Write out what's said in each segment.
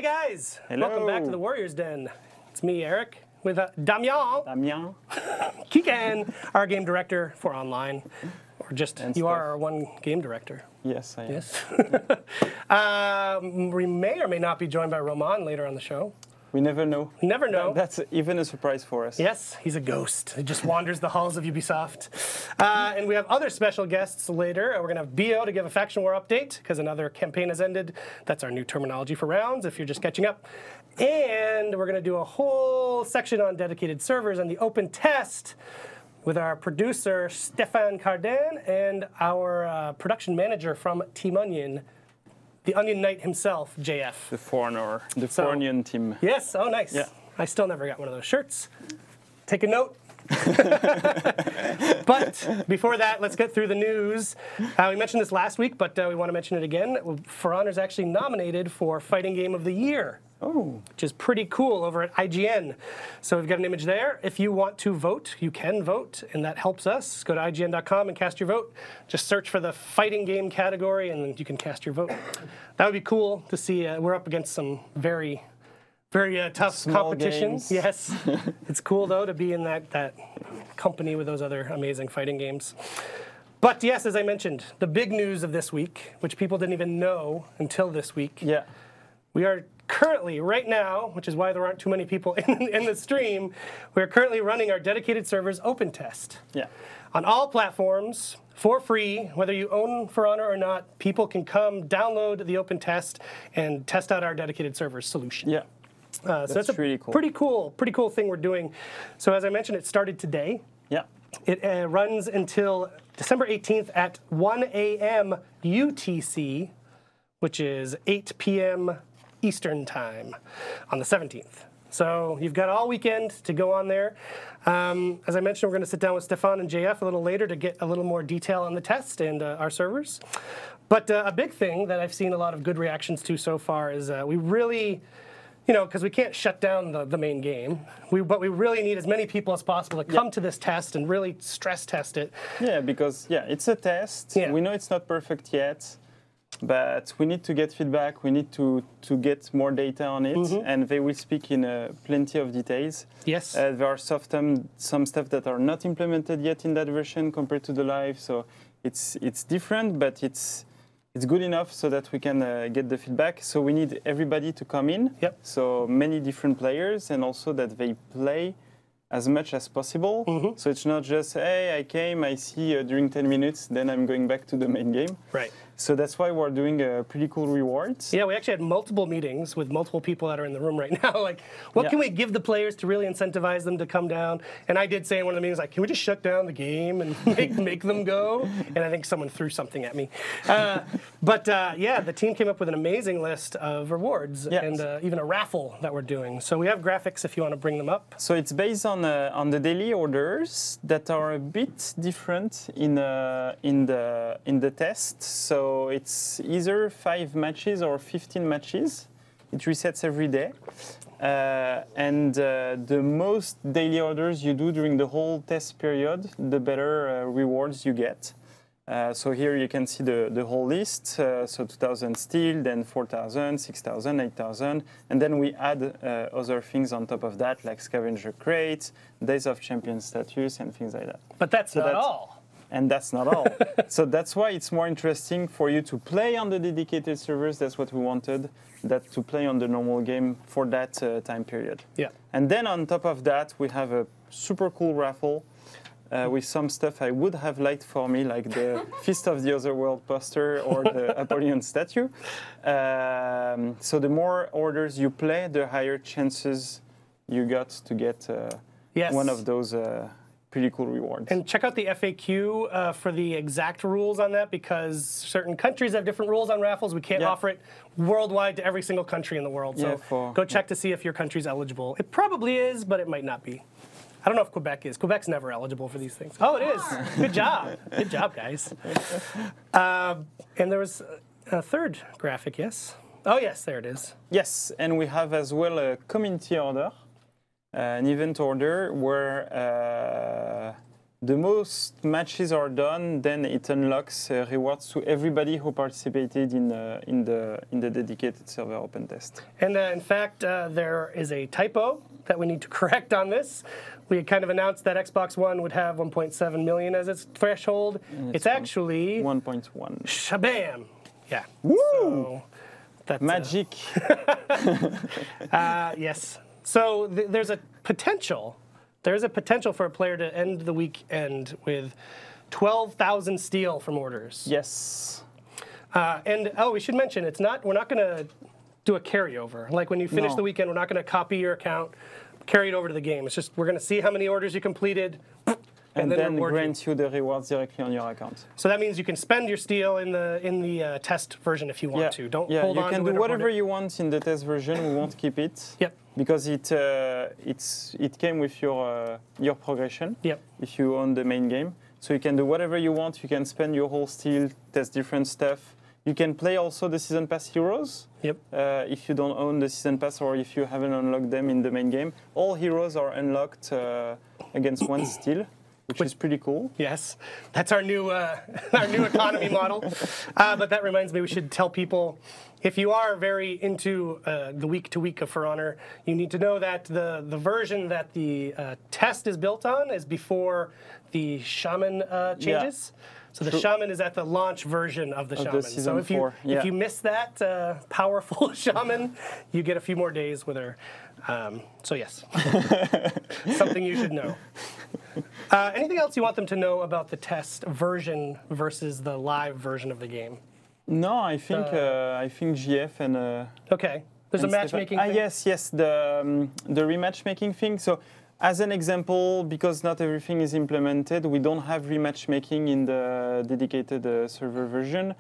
guys. Hello. Welcome back to the Warriors Den. It's me, Eric, with Damien. Kikan, our game director for online. Or just, you are our one game director. Yes, I am. Yes. We may or may not be joined by Roman later on the show. We never know. Never know. That's even a surprise for us. Yes, he's a ghost. He just wanders the halls of Ubisoft. And we have other special guests later. We're going to have BO to give a Faction War update, because another campaign has ended. That's our new terminology for rounds, if you're just catching up. And we're going to do a whole section on dedicated servers and the open test with our producer, Stefan Cardan, and our production manager from Team Onion, the Onion Knight himself, JF. The Foreigner, the Foreign team. Yes, oh nice. Yeah. I still never got one of those shirts. Take a note. But before that, let's get through the news. We mentioned this last week, but we want to mention it again. For Honor's actually nominated for Fighting Game of the Year. Oh. Which is pretty cool over at IGN. So we've got an image there. If you want to vote, you can vote, and that helps us. Go to IGN.com and cast your vote. Just search for the fighting game category, and you can cast your vote. That would be cool to see. We're up against some very tough Small competitions. games. Yes. It's cool, though, to be in that company with those other amazing fighting games. But yes, as I mentioned, the big news of this week, which people didn't even know until this week. Yeah. We are currently, right now, which is why there aren't too many people in the stream, we're currently running our dedicated servers open test. Yeah. On all platforms, for free, whether you own For Honor or not, people can come download the open test and test out our dedicated servers solution. Yeah. So that's a really cool. pretty cool thing we're doing. So as I mentioned, it started today. Yeah. It runs until December 18th at 1 a.m. UTC, which is 8 p.m. Eastern Time on the 17th. So you've got all weekend to go on there. As I mentioned, we're going to sit down with Stefan and JF a little later to get a little more detail on the test and our servers. But a big thing that I've seen a lot of good reactions to so far is we really, because we can't shut down the main game, but we really need as many people as possible to come to this test and really stress test it. Yeah, because, it's a test. Yeah. We know it's not perfect yet. But we need to get feedback, we need to get more data on it, and they will speak in plenty of details. Yes. There are some stuff that are not implemented yet in that version compared to the live, so it's different, but it's good enough so that we can get the feedback. So we need everybody to come in, so many different players, and also that they play as much as possible. So it's not just, hey, I came, I see during 10 minutes, then I'm going back to the main game. Right. So that's why we're doing pretty cool rewards. Yeah, we actually had multiple meetings with multiple people that are in the room right now. Like, what can we give the players to really incentivize them to come down? And I did say in one of the meetings, like, can we just shut down the game and make them go? And I think someone threw something at me. But the team came up with an amazing list of rewards and even a raffle that we're doing. So we have graphics if you want to bring them up. So it's based on the daily orders that are a bit different in the test. So it's either 5 matches or 15 matches. It resets every day. And the most daily orders you do during the whole test period, the better rewards you get. So here you can see the whole list. So 2,000 steel, then 4,000, 6,000, 8,000. And then we add other things on top of that, like scavenger crates, days of champion status, and things like that. But that's not all. And that's not all. So that's why it's more interesting for you to play on the dedicated servers. That's what we wanted, that to play on the normal game for that time period. Yeah. And then on top of that, we have a super cool raffle with some stuff I would have liked for me, like the Fist of the Otherworld poster or the Apollyon statue. So the more orders you play, the higher chances you got to get one of those pretty cool rewards. And check out the FAQ for the exact rules on that, because certain countries have different rules on raffles. We can't offer it worldwide to every single country in the world. So go check to see if your country's eligible. It probably is, but it might not be. I don't know if Quebec is. Quebec's never eligible for these things. Oh, it is. Good job. Good job, guys. And there was a third graphic, yes? Oh, yes, there it is. Yes, and we have as well a community order. An event order where the most matches are done, then it unlocks rewards to everybody who participated in the dedicated server open test. And in fact, there is a typo that we need to correct on this. We had kind of announced that Xbox One would have 1.7 million as its threshold. It's actually 1.1. Shabam! Yeah. Woo! So that's Magic. yes. So there's a potential. There's a potential for a player to end the weekend with 12,000 steel from orders. Yes. And we should mention it's not. We're not going to do a carryover. Like when you finish the weekend, we're not going to copy your account, carry it over to the game. It's just we're going to see how many orders you completed, and then grant you the rewards directly on your account. So that means you can spend your steel in the test version if you want to. Don't hold on to it. You can do whatever you want in the test version. We won't keep it. Yep. Because it came with your progression. Yep. If you own the main game, so you can do whatever you want. You can spend your whole steel, test different stuff. You can play also the season pass heroes. Yep. If you don't own the season pass or if you haven't unlocked them in the main game, all heroes are unlocked against one steel, which is pretty cool. Yes, that's our new economy model. But that reminds me, we should tell people, if you are very into the week-to-week of For Honor, you need to know that the version that the test is built on is before the Shaman changes. Yeah. So the Shaman is at the launch version of the Shaman. So if you miss that powerful Shaman, you get a few more days with her. So yes, something you should know. Anything else you want them to know about the test version versus the live version of the game? No, I think GF and okay. There's a matchmaking thing? Yes, the rematch making thing. So as an example, because not everything is implemented, we don't have rematch making in the dedicated server version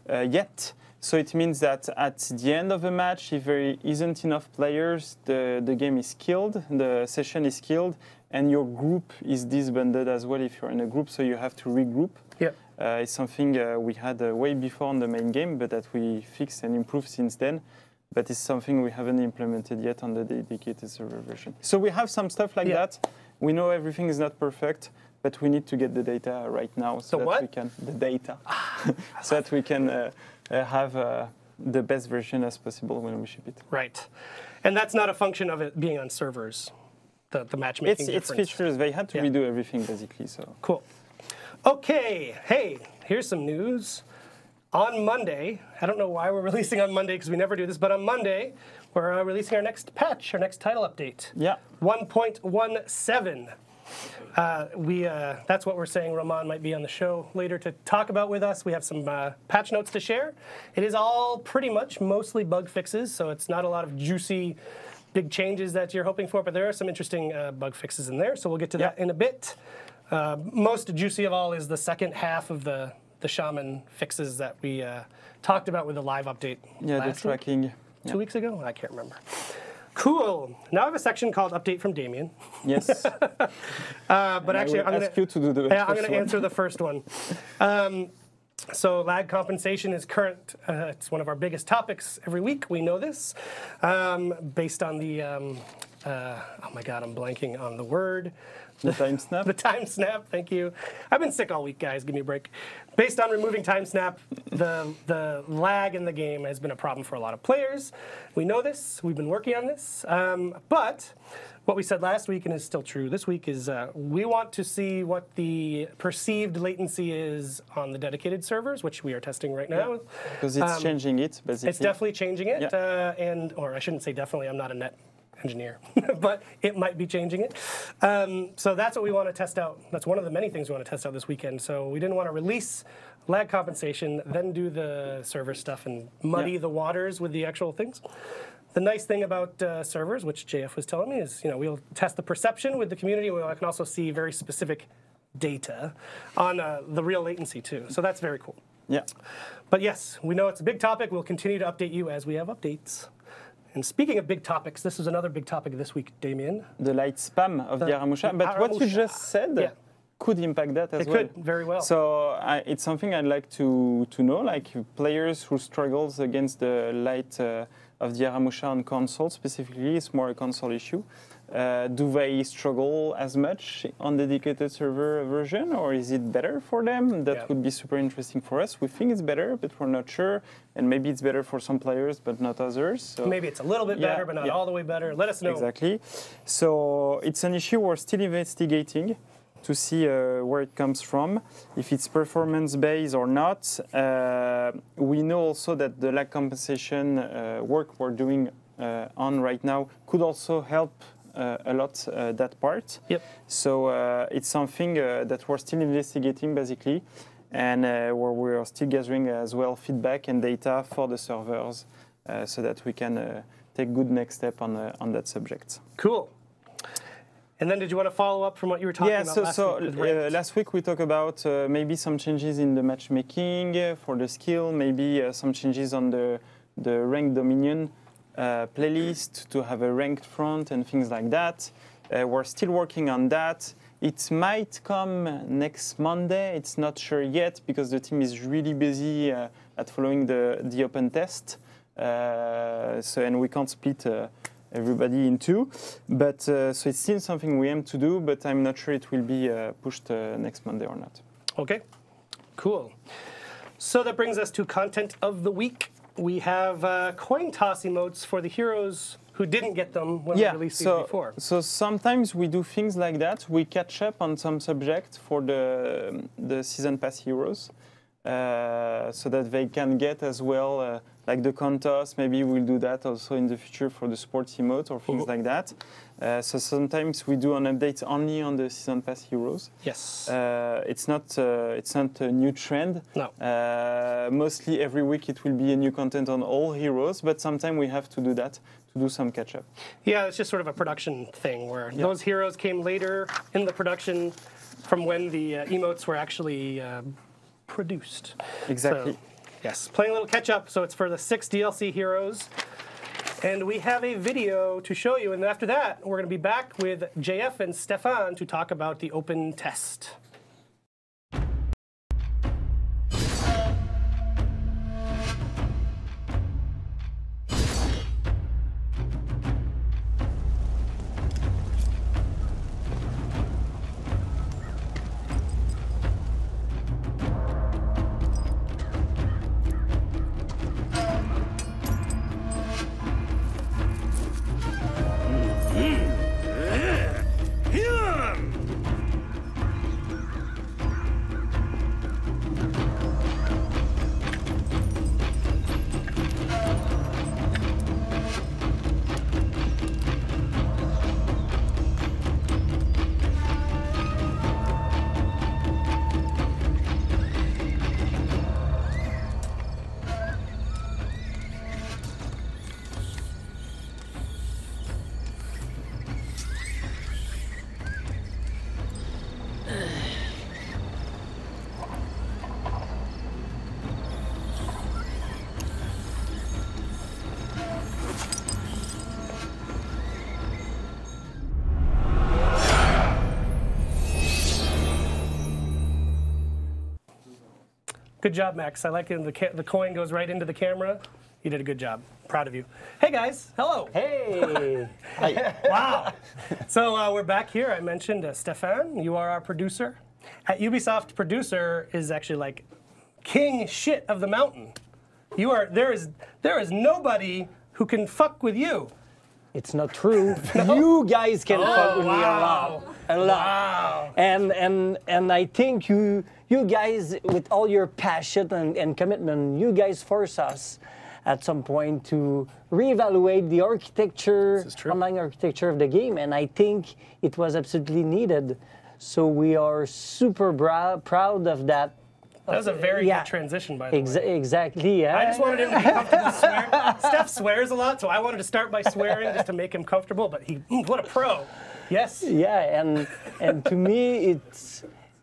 yet. So it means that at the end of a match, if there isn't enough players, the game is killed, the session is killed, and your group is disbanded as well if you're in a group, so you have to regroup. Yep. It's something we had way before on the main game, but that we fixed and improved since then. But it's something we haven't implemented yet on the dedicated server version. So we have some stuff like that. We know everything is not perfect, but we need to get the data right now so that we can so that we can have the best version as possible when we ship it. Right, and that's not a function of it being on servers. The matchmaking. It's features. They had to redo everything basically. So cool. Okay, hey, here's some news. On Monday, I don't know why we're releasing on Monday because we never do this, but on Monday, we're releasing our next patch, our next title update. Yeah. 1.17. That's what we're saying. Roman might be on the show later to talk about with us. We have some patch notes to share. It is all pretty much mostly bug fixes, so it's not a lot of juicy, big changes that you're hoping for, but there are some interesting bug fixes in there, so we'll get to that in a bit. Most juicy of all is the second half of the Shaman fixes that we talked about with the live update. Yeah, the tracking. 2 weeks ago? I can't remember. Cool. Now I have a section called Update from Damien. Yes. But actually, I'm going to answer the first one. So lag compensation is current. It's one of our biggest topics every week. We know this. Based on the, oh my God, I'm blanking on the word. The time snap? The time snap, thank you. I've been sick all week, guys. Give me a break. Based on removing time snap, the lag in the game has been a problem for a lot of players. We know this. We've been working on this. But what we said last week, and is still true this week, is we want to see what the perceived latency is on the dedicated servers, which we are testing right now. Because it's changing it, basically. It's definitely changing it. Or I shouldn't say definitely. I'm not a net engineer, but it might be changing it. So that's what we want to test out. That's one of the many things we want to test out this weekend. So we didn't want to release lag compensation, then do the server stuff and muddy the waters with the actual things. The nice thing about servers, which JF was telling me, is we'll test the perception with the community. We can also see very specific data on the real latency too. So that's very cool. Yeah. But yes, we know it's a big topic. We'll continue to update you as we have updates. And speaking of big topics, this is another big topic this week, Damien. The light spam of the Aramusha. But what you just said could impact that as well. It could, very well. So it's something I'd like to know, like players who struggles against the light of the Aramusha on console specifically. It's more a console issue. Do they struggle as much on the dedicated server version, or is it better for them? That would be super interesting for us. We think it's better, but we're not sure. And maybe it's better for some players, but not others. So maybe it's a little bit better, but not all the way better. Let us know. Exactly. So it's an issue we're still investigating to see where it comes from, if it's performance-based or not. We know also that the lag compensation work we're doing on right now could also help a lot that part. Yep. So it's something that we're still investigating basically, and where we're still gathering as well feedback and data for the servers so that we can take good next step on that subject. Cool. And then did you want to follow up from what you were talking about last week? Last week we talked about maybe some changes in the matchmaking for the skill, maybe some changes on the ranked dominion playlist to have a ranked front and things like that. We're still working on that. It might come next Monday. It's not sure yet because the team is really busy at following the open test. And we can't split everybody in two. But so it's still something we aim to do, but I'm not sure it will be pushed next Monday or not. Okay, cool. So that brings us to content of the week. We have coin toss emotes for the heroes who didn't get them when we released these before. So sometimes we do things like that. We catch up on some subject for the season pass heroes, so that they can get as well, like the contest. Maybe we'll do that also in the future for the sports emote or things like that. So sometimes we do an update only on the season pass heroes. Yes. It's not a new trend. No. Mostly every week it will be a new content on all heroes, but sometimes we have to do that to do some catch up. Yeah, it's just sort of a production thing where those heroes came later in the production from when the emotes were actually produced. Exactly. So, yes, playing a little catch up. So it's for the 6 DLC heroes. And we have a video to show you. And after that, we're going to be back with JF and Stefan to talk about the open test. Good job, Max. I like it. The coin goes right into the camera. You did a good job. Proud of you. Hey, guys. Hello. Hey. Wow. So we're back here. I mentioned Stefan. You are our producer. At Ubisoft, producer is actually like king shit of the mountain. You are. There is nobody who can fuck with you. It's not true. No? You guys can fuck with me a lot. A lot. Wow. And I think you guys, with all your passion and commitment, you guys force us at some point to reevaluate the architecture, online architecture of the game, and I think it was absolutely needed. So we are super proud of that. That was a very good transition, by the way. Exactly, yeah. I just wanted him to be comfortable swearing. Steph swears a lot, so I wanted to start by swearing just to make him comfortable, but what a pro. Yes. Yeah, and to me,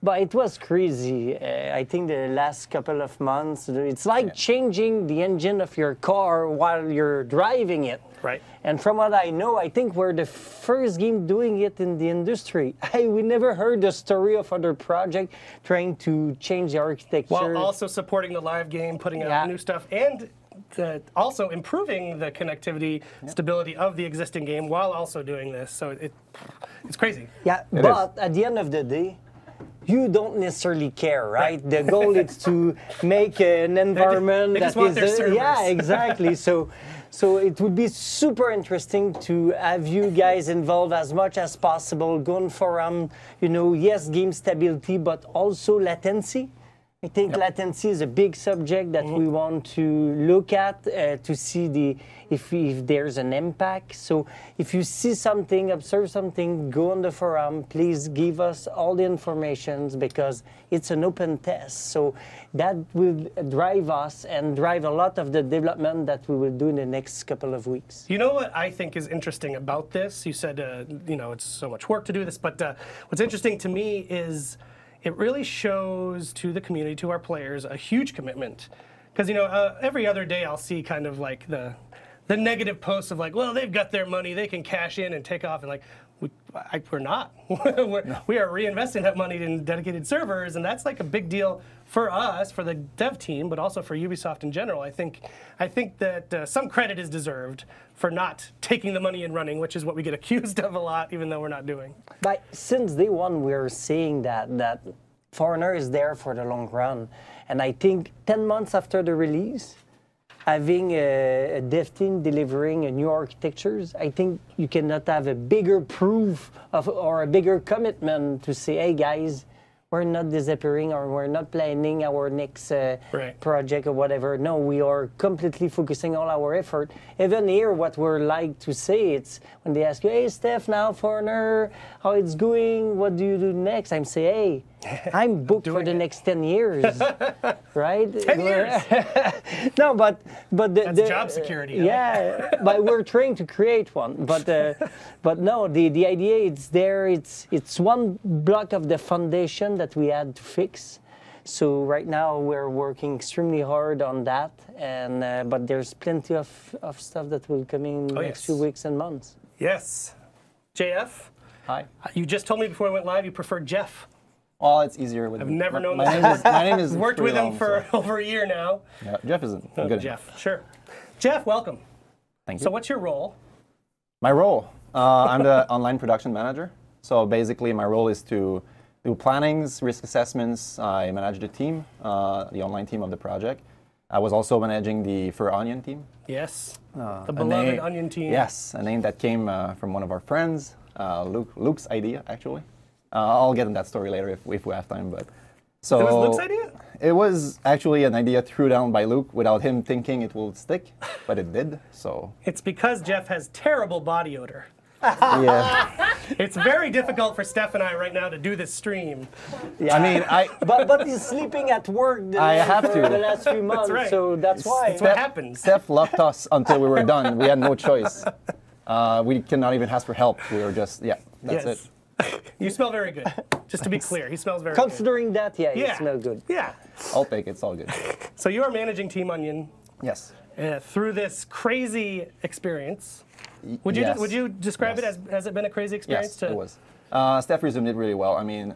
but it was crazy. I think the last couple of months, it's like changing the engine of your car while you're driving it. Right. And from what I know, I think we're the first game doing it in the industry. We never heard the story of other projects trying to change the architecture. While also supporting the live game, putting out new stuff, and also improving the connectivity, stability of the existing game while also doing this. So it's crazy. Yeah, but at the end of the day, you don't necessarily care, right? The goal is to make an environment they just want their servers. Yeah, exactly. So it would be super interesting to have you guys involved as much as possible, going for yes, game stability, but also latency. I think latency is a big subject that we want to look at to see if there's an impact. So if you see something, observe something, go on the forum, please give us all the information because it's an open test. So that will drive us and drive a lot of the development that we will do in the next couple of weeks. You know what I think is interesting about this? You said, it's so much work to do this, but what's interesting to me is it really shows to the community, to our players, a huge commitment. Because, every other day I'll see kind of like the negative posts of like, well, they've got their money, they can cash in and take off. And like, we're not. We are reinvesting that money in dedicated servers. And that's like a big deal for us, for the dev team, but also for Ubisoft in general. I think that some credit is deserved for not taking the money and running, which is what we get accused of a lot, even though we're not doing. But since day one, we're seeing that For is there for the long run. And I think 10 months after the release, having a dev team delivering a new architectures, I think you cannot have a bigger proof or a bigger commitment to say, hey guys, we're not disappearing or we're not planning our next project or whatever. No, we are completely focusing all our effort. Even here, what we're like to say, it's when they ask you, hey, Steph, now Foreigner, how it's going? What do you do next? I'm saying, hey, I'm booked for the next 10 years, right? 10 years? No, but that's job security. Yeah, but we're trying to create one. But no, the idea it's there. It's one block of the foundation that we had to fix. So right now we're working extremely hard on that, and but there's plenty of stuff that will come in next few weeks and months. Yes, JF. Hi. You just told me before we went live you prefer Jeff. Well, it's easier with. I've never known that. My name is. Worked with him for over a year now. Yeah, Jeff isn't good. Jeff, sure. Jeff, welcome. Thank you. So what's your role? My role, I'm the online production manager. So basically, my role is to do plannings, risk assessments. I manage the team, the online team of the project. I was also managing the For Onion team. Yes, the beloved Onion team. Yes, a name that came from one of our friends, Luke's idea, actually. I'll get in that story later if we have time. But so it was Luke's idea? It was actually an idea thrown down by Luke without him thinking it will stick, but it did. So it's because Jeff has terrible body odor. Yeah. It's very difficult for Steph and I right now to do this stream. Yeah. I mean, but he's sleeping at work the last few months, that's right. So that's why. That's what happens. Steph left us until we were done. We had no choice. We cannot even ask for help. We were just, that's it. You smell very good. Just to be clear, he smells very Considering good. that, you smell good. Yeah. I'll take it. It's all good. So you are managing Team Onion. Yes. Through this crazy experience. Would you describe it as, has it been a crazy experience? Yes, it was. Steph resumed it really well. I mean,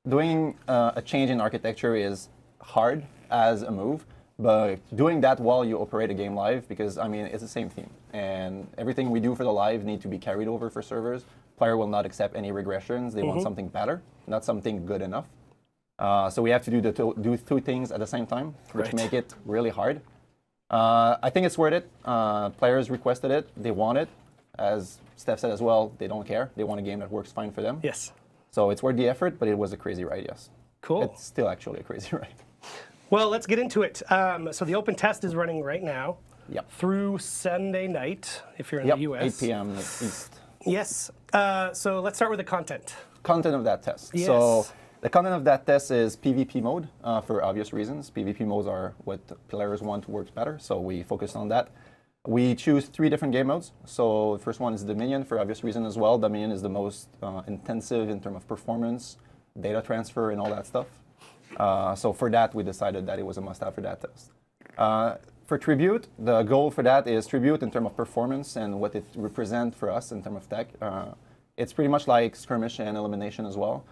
doing a change in architecture is hard as a move, but doing that while you operate a game live, because I mean, it's the same theme. And everything we do for the live need to be carried over for servers. Player will not accept any regressions. They want something better, not something good enough. So we have to do two things at the same time, which make it really hard. I think it's worth it. Players requested it. They want it. As Steph said as well, they don't care. They want a game that works fine for them. Yes. So it's worth the effort, but it was a crazy ride, yes. Cool. It's still actually a crazy ride. Well, let's get into it. So the open test is running right now through Sunday night, if you're in the US. 8 p.m. East. Yes. So let's start with the content. Content of that test. Yes. So the content of that test is PvP mode for obvious reasons. PvP modes are what players want to work better, so we focus on that. We choose 3 different game modes. So the first one is Dominion for obvious reason as well. Dominion is the most intensive in terms of performance, data transfer, and all that stuff. So for that, we decided that it was a must-have for that test. For Tribute, the goal for that is Tribute in terms of performance and what it represents for us in terms of tech. It's pretty much like Skirmish and Elimination as well.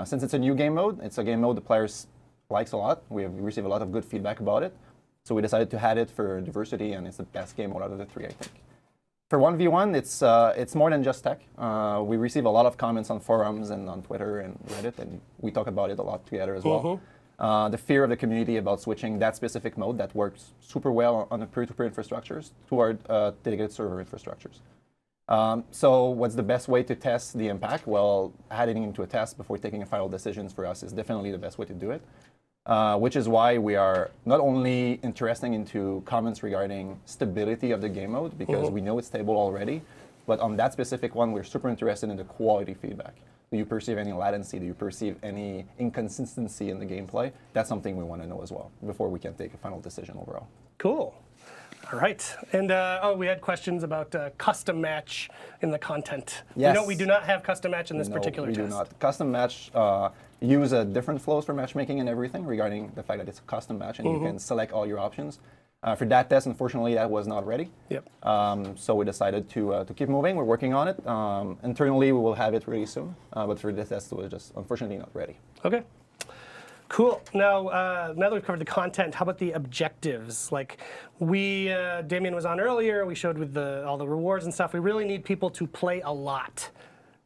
Since it's a new game mode, it's a game mode the players likes a lot. We have received a lot of good feedback about it. So we decided to add it for diversity, and it's the best game out of the three, I think. For 1v1, it's more than just tech. We receive a lot of comments on forums and on Twitter and Reddit, and we talk about it a lot together as well. The fear of the community about switching that specific mode that works super well on the peer-to-peer infrastructures toward dedicated server infrastructures. So what's the best way to test the impact? Well, adding into a test before taking a final decisions for us is definitely the best way to do it. Which is why we are not only interested into comments regarding stability of the game mode, because we know it's stable already, but on that specific one, we're super interested in the quality feedback. Do you perceive any latency? Do you perceive any inconsistency in the gameplay? That's something we want to know as well before we can take a final decision overall. Cool. All right. And we had questions about custom match in the content. Yes. We do not have custom match in this particular test. We do not. Custom match use different flows for matchmaking and everything regarding the fact that it's a custom match and you can select all your options. For that test, unfortunately, that was not ready. Yep. So we decided to keep moving. We're working on it. Internally, we will have it really soon. But for this test, it was just unfortunately not ready. Okay. Cool. Now that we've covered the content, how about the objectives? Like Damien was on earlier, we showed with all the rewards and stuff, we really need people to play a lot.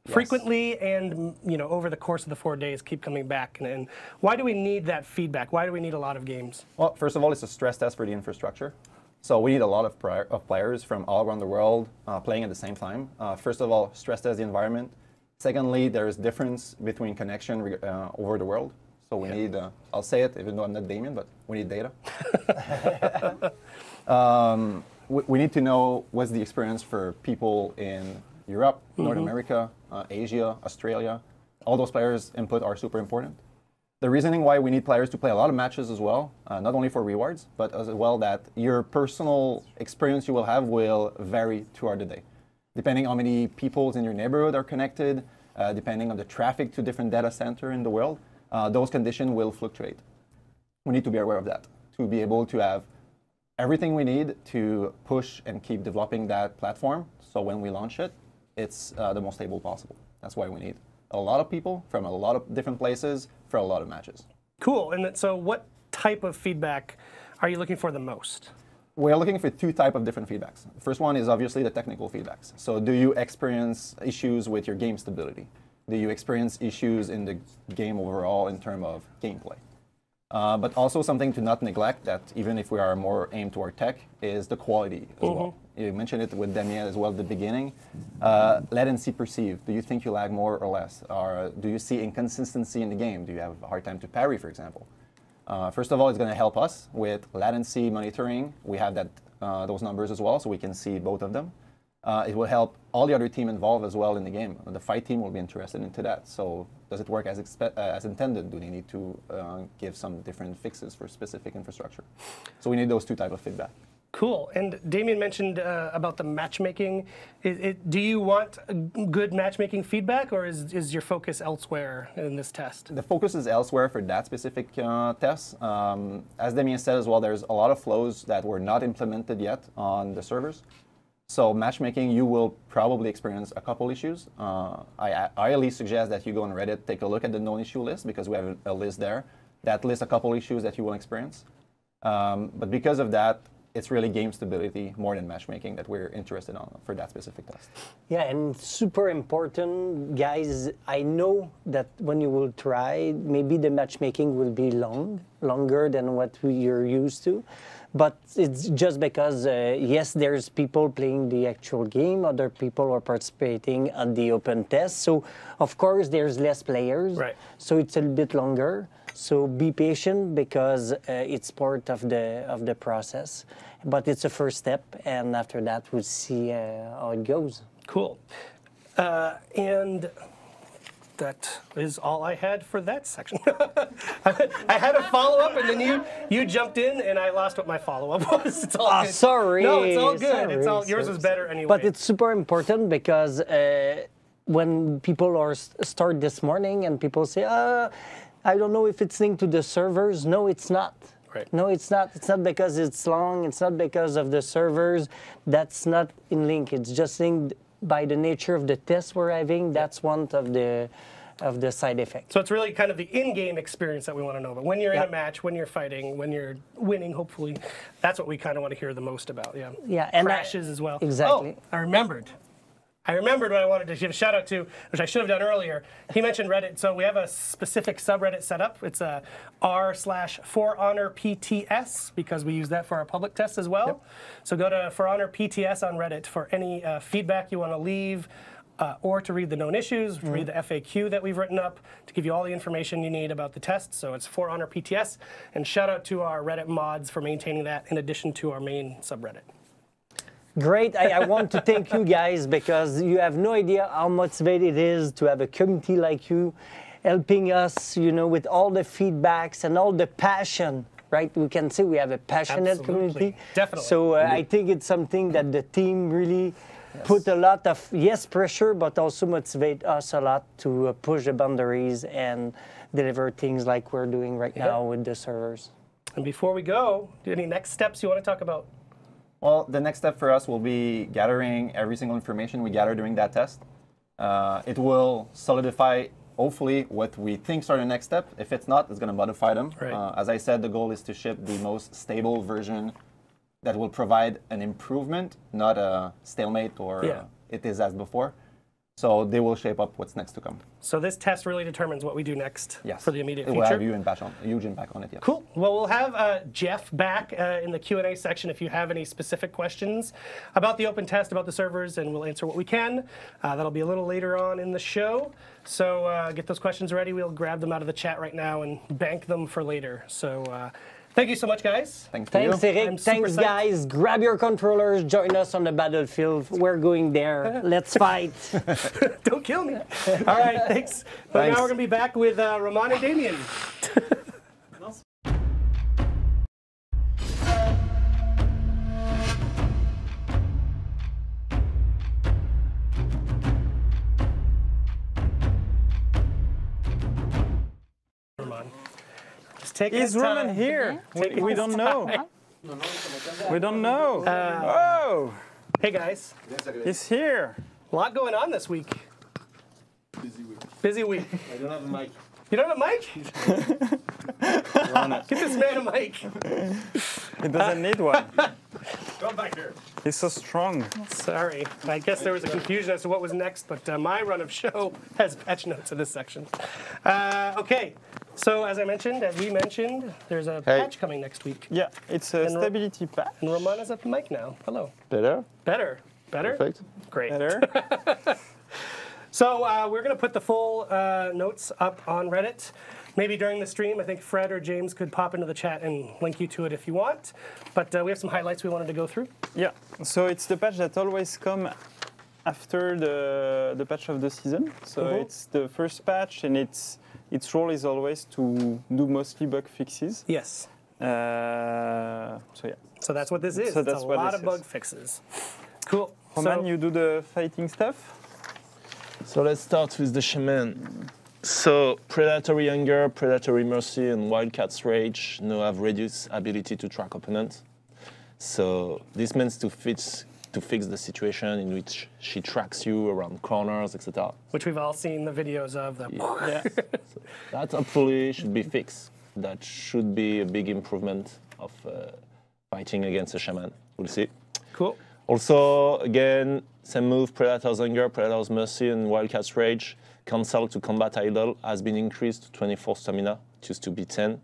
Frequently and over the course of the 4 days, keep coming back. And why do we need that feedback? Why do we need a lot of games? Well, first of all, it's a stress test for the infrastructure. So we need a lot of players from all around the world playing at the same time. First of all, stress test the environment. Secondly, there's difference between connection over the world. So we need, I'll say it even though I'm not Damien, but we need data. We need to know what's the experience for people in Europe, North America, Asia, Australia. All those players' input are super important. The reasoning why we need players to play a lot of matches as well, not only for rewards, but as well that your personal experience you will have will vary throughout the day. Depending on how many people in your neighborhood are connected, depending on the traffic to different data center in the world, those conditions will fluctuate. We need to be aware of that to be able to have everything we need to push and keep developing that platform. So when we launch it, it's the most stable possible. That's why we need a lot of people from a lot of different places for a lot of matches. Cool. And so what type of feedback are you looking for the most? We're looking for two types of different feedbacks. The first one is obviously the technical feedbacks. So do you experience issues with your game stability? Do you experience issues in the game overall in terms of gameplay? But also something to not neglect that even if we are more aimed toward tech is the quality as well. You mentioned it with Damien as well at the beginning. Latency perceived. Do you think you lag more or less? Or do you see inconsistency in the game? Do you have a hard time to parry, for example? First of all, it's going to help us with latency monitoring. We have those numbers as well, so we can see both of them. It will help all the other team involved as well in the game. The fight team will be interested into that. So does it work as intended? Do they need to give some different fixes for specific infrastructure? So we need those two types of feedback. Cool. And Damien mentioned about the matchmaking. Do you want good matchmaking feedback, or is your focus elsewhere in this test? The focus is elsewhere for that specific test. As Damien said as well, there's a lot of flows that were not implemented yet on the servers. So matchmaking, you will probably experience a couple issues. I highly suggest that you go on Reddit, take a look at the known issue list, because we have a list there that lists a couple issues that you will experience. But because of that, it's really game stability more than matchmaking that we're interested on for that specific test. Yeah, and super important, guys. I know that when you will try, maybe the matchmaking will be longer than what you're used to. But it's just because, yes, there's people playing the actual game, other people are participating on the open test. So, of course, there's less players. Right. So it's a bit longer. So be patient because it's part of the process. But it's a first step, and after that, we'll see how it goes. Cool. And that is all I had for that section. I had a follow-up, and then you jumped in, and I lost what my follow-up was. It's all good. Sorry. No, it's all good. Sorry. It's all yours was better anyway. But it's super important because when people start this morning and people say, I don't know if it's linked to the servers. No, it's not. Right. No, it's not. It's not because it's long. It's not because of the servers. That's not in link. It's just linked by the nature of the test we're having. That's one of the of the side effect. So it's really kind of the in-game experience that we want to know about. When you're in Yep. a match, when you're fighting, when you're winning, hopefully, that's what we kind of want to hear the most about. Yeah. Yeah, and crashes as well. Exactly. Oh, I remembered what I wanted to give a shout out to, which I should have done earlier. He mentioned Reddit, so we have a specific subreddit set up. It's a r/ForHonorPTS because we use that for our public tests as well. Yep. So go to For Honor PTS on Reddit for any feedback you want to leave, or to read the known issues, to read the FAQ that we've written up, to give you all the information you need about the test. So it's For Honor PTS, and shout out to our Reddit mods for maintaining that in addition to our main subreddit. Great. I want to thank you guys because you have no idea how motivated it is to have a community like you helping us, with all the feedbacks and all the passion, right? We can say we have a passionate community. Definitely. So I think it's something that the team really put a lot of, pressure, but also motivate us a lot to push the boundaries and deliver things like we're doing right now with the servers. And before we go, any next steps you want to talk about? Well, the next step for us will be gathering every single information we gather during that test. It will solidify, hopefully, what we think are the next step. If it's not, it's going to modify them. Right. As I said, the goal is to ship the most stable version that will provide an improvement, not a stalemate or it is as before. So they will shape up what's next to come. So this test really determines what we do next for the immediate future. It will have a huge impact on it, yes. Cool. Well, we'll have Jeff back in the Q&A section if you have any specific questions about the open test, about the servers, and we'll answer what we can. That'll be a little later on in the show. So get those questions ready. We'll grab them out of the chat right now and bank them for later. So thank you so much, guys. Thanks, Eric. Thanks, guys. Grab your controllers. Join us on the battlefield. We're going there. Let's fight. Don't kill me. All right, thanks. But now we're going to be back with Roman and Damien. Roman. Just take Is Roman here? We don't know. We don't know. Oh! Hey, guys. He's here. A lot going on this week. Busy week. I don't have a mic. You don't have a mic? Get this man a mic. He doesn't need one. Come back here. He's so strong. Sorry. I guess there was a confusion as to what was next, but my run of show has patch notes in this section. Okay. So as we mentioned, there's a patch coming next week. Yeah, it's a stability patch. And Roman is at the mic now. Hello. Better? Better. Perfect. Great. Better. So we're going to put the full notes up on Reddit. Maybe during the stream, I think Fred or James could pop into the chat and link you to it if you want. But we have some highlights we wanted to go through. Yeah, so it's the patch that always come after the patch of the season. So it's the first patch, and its role is always to do mostly bug fixes. Yes. So yeah. So that's what this is. So it's that's a what lot this of bug is. fixes. Cool. Roman, you do the fighting stuff? So let's start with the shaman. So Predatory Hunger, Predatory Mercy, and Wildcat's Rage now have reduced ability to track opponents. So this means to fix the situation in which she tracks you around corners, etc. Which we've all seen the videos of. Yeah. So that hopefully should be fixed. That should be a big improvement of fighting against a shaman. We'll see. Cool. Also, again, same move, Predator's Hunger, Predator's Mercy, and Wildcat's Rage. Cancel to combat idle has been increased to 24 stamina. It used to be 10.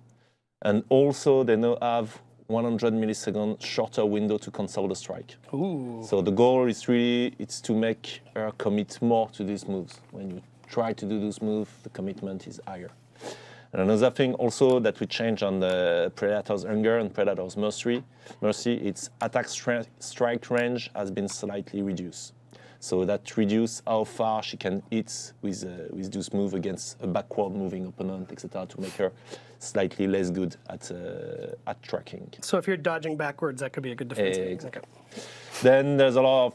And also, they now have 100 millisecond shorter window to cancel the strike. Ooh. So the goal is really to make her commit more to these moves. When you try to do those moves, the commitment is higher. And another thing also that we changed on the Predator's Hunger and Predator's Mercy, its attack strike range has been slightly reduced. So that reduces how far she can hit with those moves against a backward moving opponent, etc., to make her slightly less good at tracking. So if you're dodging backwards, that could be a good defense. Exactly. Okay. Then there's a lot of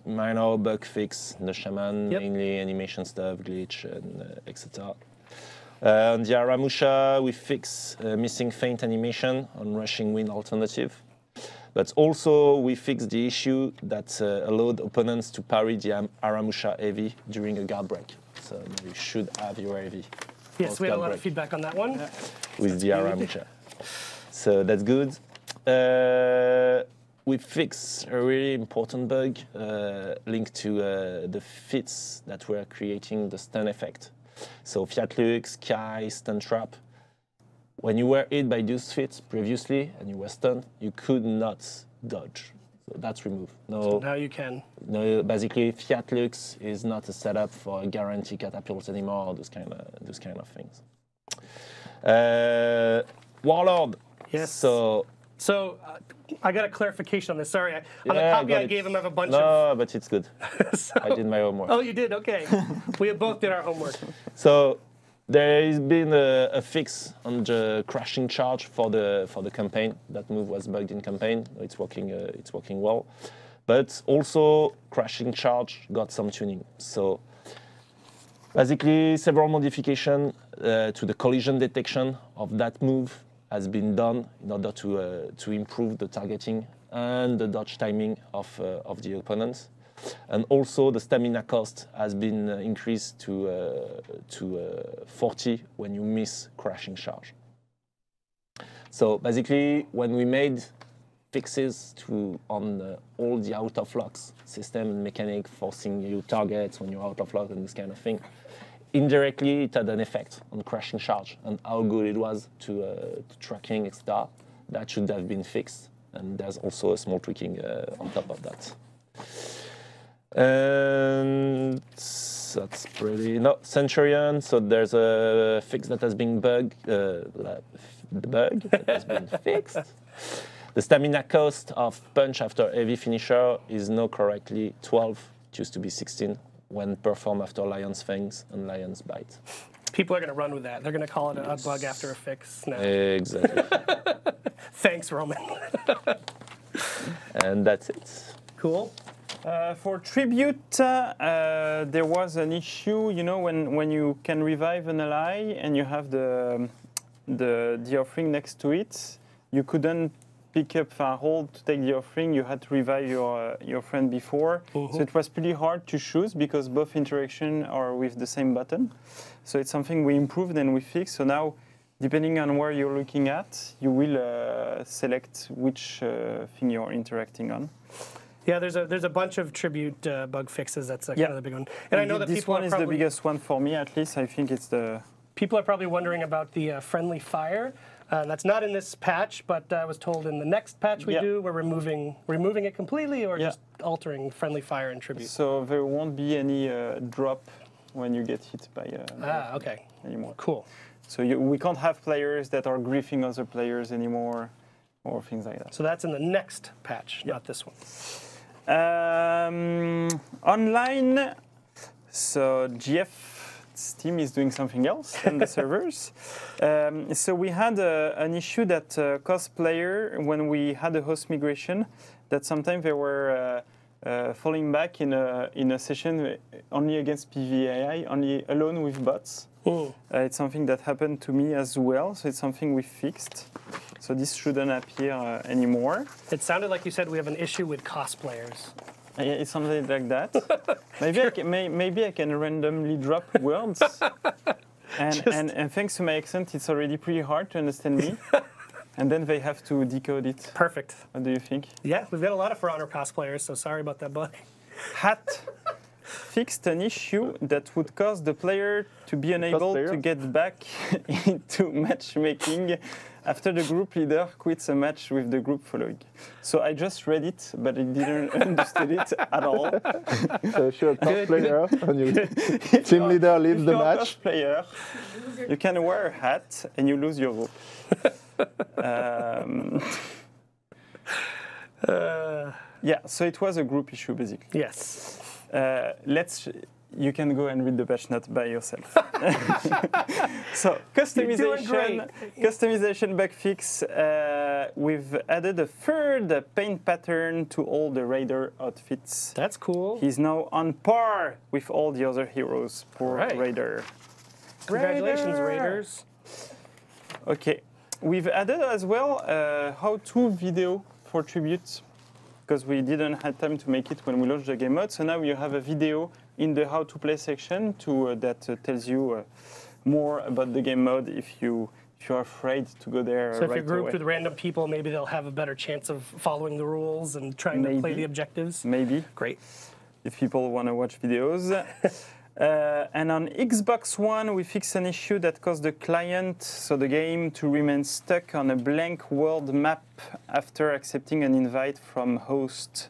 minor bug fix in the shaman, mainly animation stuff, glitch, and etc. On the Aramusha, we fix missing feint animation on rushing wind alternative. But also, we fixed the issue that allowed opponents to parry the Aramusha heavy during a guard break. So now you should have your AV. Yes, we had a lot of feedback on that one. With the armature. So that's good. We fixed a really important bug linked to the fits that were creating the stun effect. So Fiat Lux, Kai, Stun Trap. When you were hit by those fits previously and you were stunned, you could not dodge. So that's removed. No, So now you can. no, basically Fiat Lux is not a setup for guarantee catapults anymore. Those kind of things. Warlord. Yes. So I got a clarification on this. Sorry, on the copy I gave him, I have a bunch of. No, but it's good. So- I did my homework. Oh, you did? Okay. We both did our homework. So there has been a fix on the crashing charge for the campaign. That move was bugged in campaign. It's working well, but also crashing charge got some tuning. So basically, several modifications to the collision detection of that move has been done in order to improve the targeting and the dodge timing of the opponents. And also the stamina cost has been increased to 40 when you miss crashing charge. So basically, when we made fixes on all the out of locks system and mechanic, forcing you targets when you're out of lock and this kind of thing, indirectly it had an effect on crashing charge and how good it was to tracking, etc. That should have been fixed, and there's also a small tweaking on top of that. And that's pretty. No, Centurion. So there's a fix that has been the bug that has been fixed. The stamina cost of punch after heavy finisher is now correctly 12. It used to be 16 when performed after Lion's Fangs and Lion's Bite. People are going to run with that. They're going to call it a bug after a fix now. Exactly. Thanks, Roman. And that's it. Cool. For Tribute, there was an issue, you know, when you can revive an ally and you have the offering next to it, you couldn't pick up a hold to take the offering. You had to revive your friend before. Mm-hmm. So it was pretty hard to choose because both interaction are with the same button. So it's something we improved and we fixed. So now, depending on where you're looking at, you will select which thing you're interacting on. Yeah, there's a bunch of Tribute bug fixes. That's kind of the big one. And I know that this people one are is probably, the biggest one for me, at least. I think it's the... People are probably wondering about the friendly fire. That's not in this patch, but I was told in the next patch we do, we're removing it completely or just altering friendly fire and Tribute. So there won't be any drop when you get hit by okay. anymore. Cool. So we can't have players that are griefing other players anymore or things like that. So that's in the next patch, not this one. Online, so GF's team is doing something else on the servers. So we had an issue that caused player when we had a host migration that sometimes they were falling back in a session only against PvAI, only alone with bots. It's something that happened to me as well, so it's something we fixed. So this shouldn't appear anymore. It sounded like you said we have an issue with cosplayers. Yeah, it's something like that. Maybe I can randomly drop words. And thanks to my accent, it's already pretty hard to understand me. And then they have to decode it. Perfect. What do you think? Yeah, we've got a lot of For Honor cosplayers, so sorry about that bug. Hat fixed an issue that would cause the player to be unable to get back into matchmaking after the group leader quits a match with the group following. So I just read it, but I didn't understand it at all. So if you're a cosplayer and your team leader leaves the match, if you're a cosplayer, you can wear a hat and you lose your group. Yeah, so it was a group issue basically. Yes. You can go and read the patch note by yourself. So customization bug fix. We've added a third paint pattern to all the Raider outfits. That's cool. He's now on par with all the other heroes. Poor Raider. Congratulations, Raiders. Okay, we've added as well a how-to video for Tribute because we didn't have time to make it when we launched the game mode. So now you have a video in the how to play section that tells you more about the game mode if you're afraid to go there. So if right you're grouped away. with random people, maybe they'll have a better chance of following the rules and trying to play Maybe. the objectives. Maybe. Great. If people want to watch videos. And on Xbox One, we fixed an issue that caused the client, so the game, to remain stuck on a blank world map after accepting an invite from host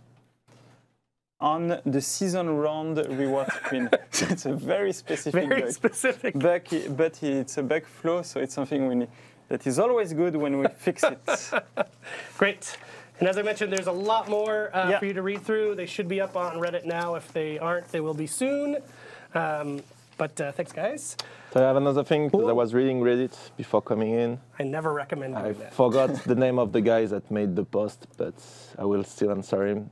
on the season round reward screen. So it's a very specific Very bug. specific. But it's a bug flow, so it's something we need. That is always good when we fix it. Great. And as I mentioned, there's a lot more Yeah. for you to read through. They should be up on Reddit now. If they aren't, they will be soon. But thanks, guys. So I have another thing, because I was reading Reddit before coming in. I never recommend I doing that. forgot the name of the guy that made the post, but I will still answer him,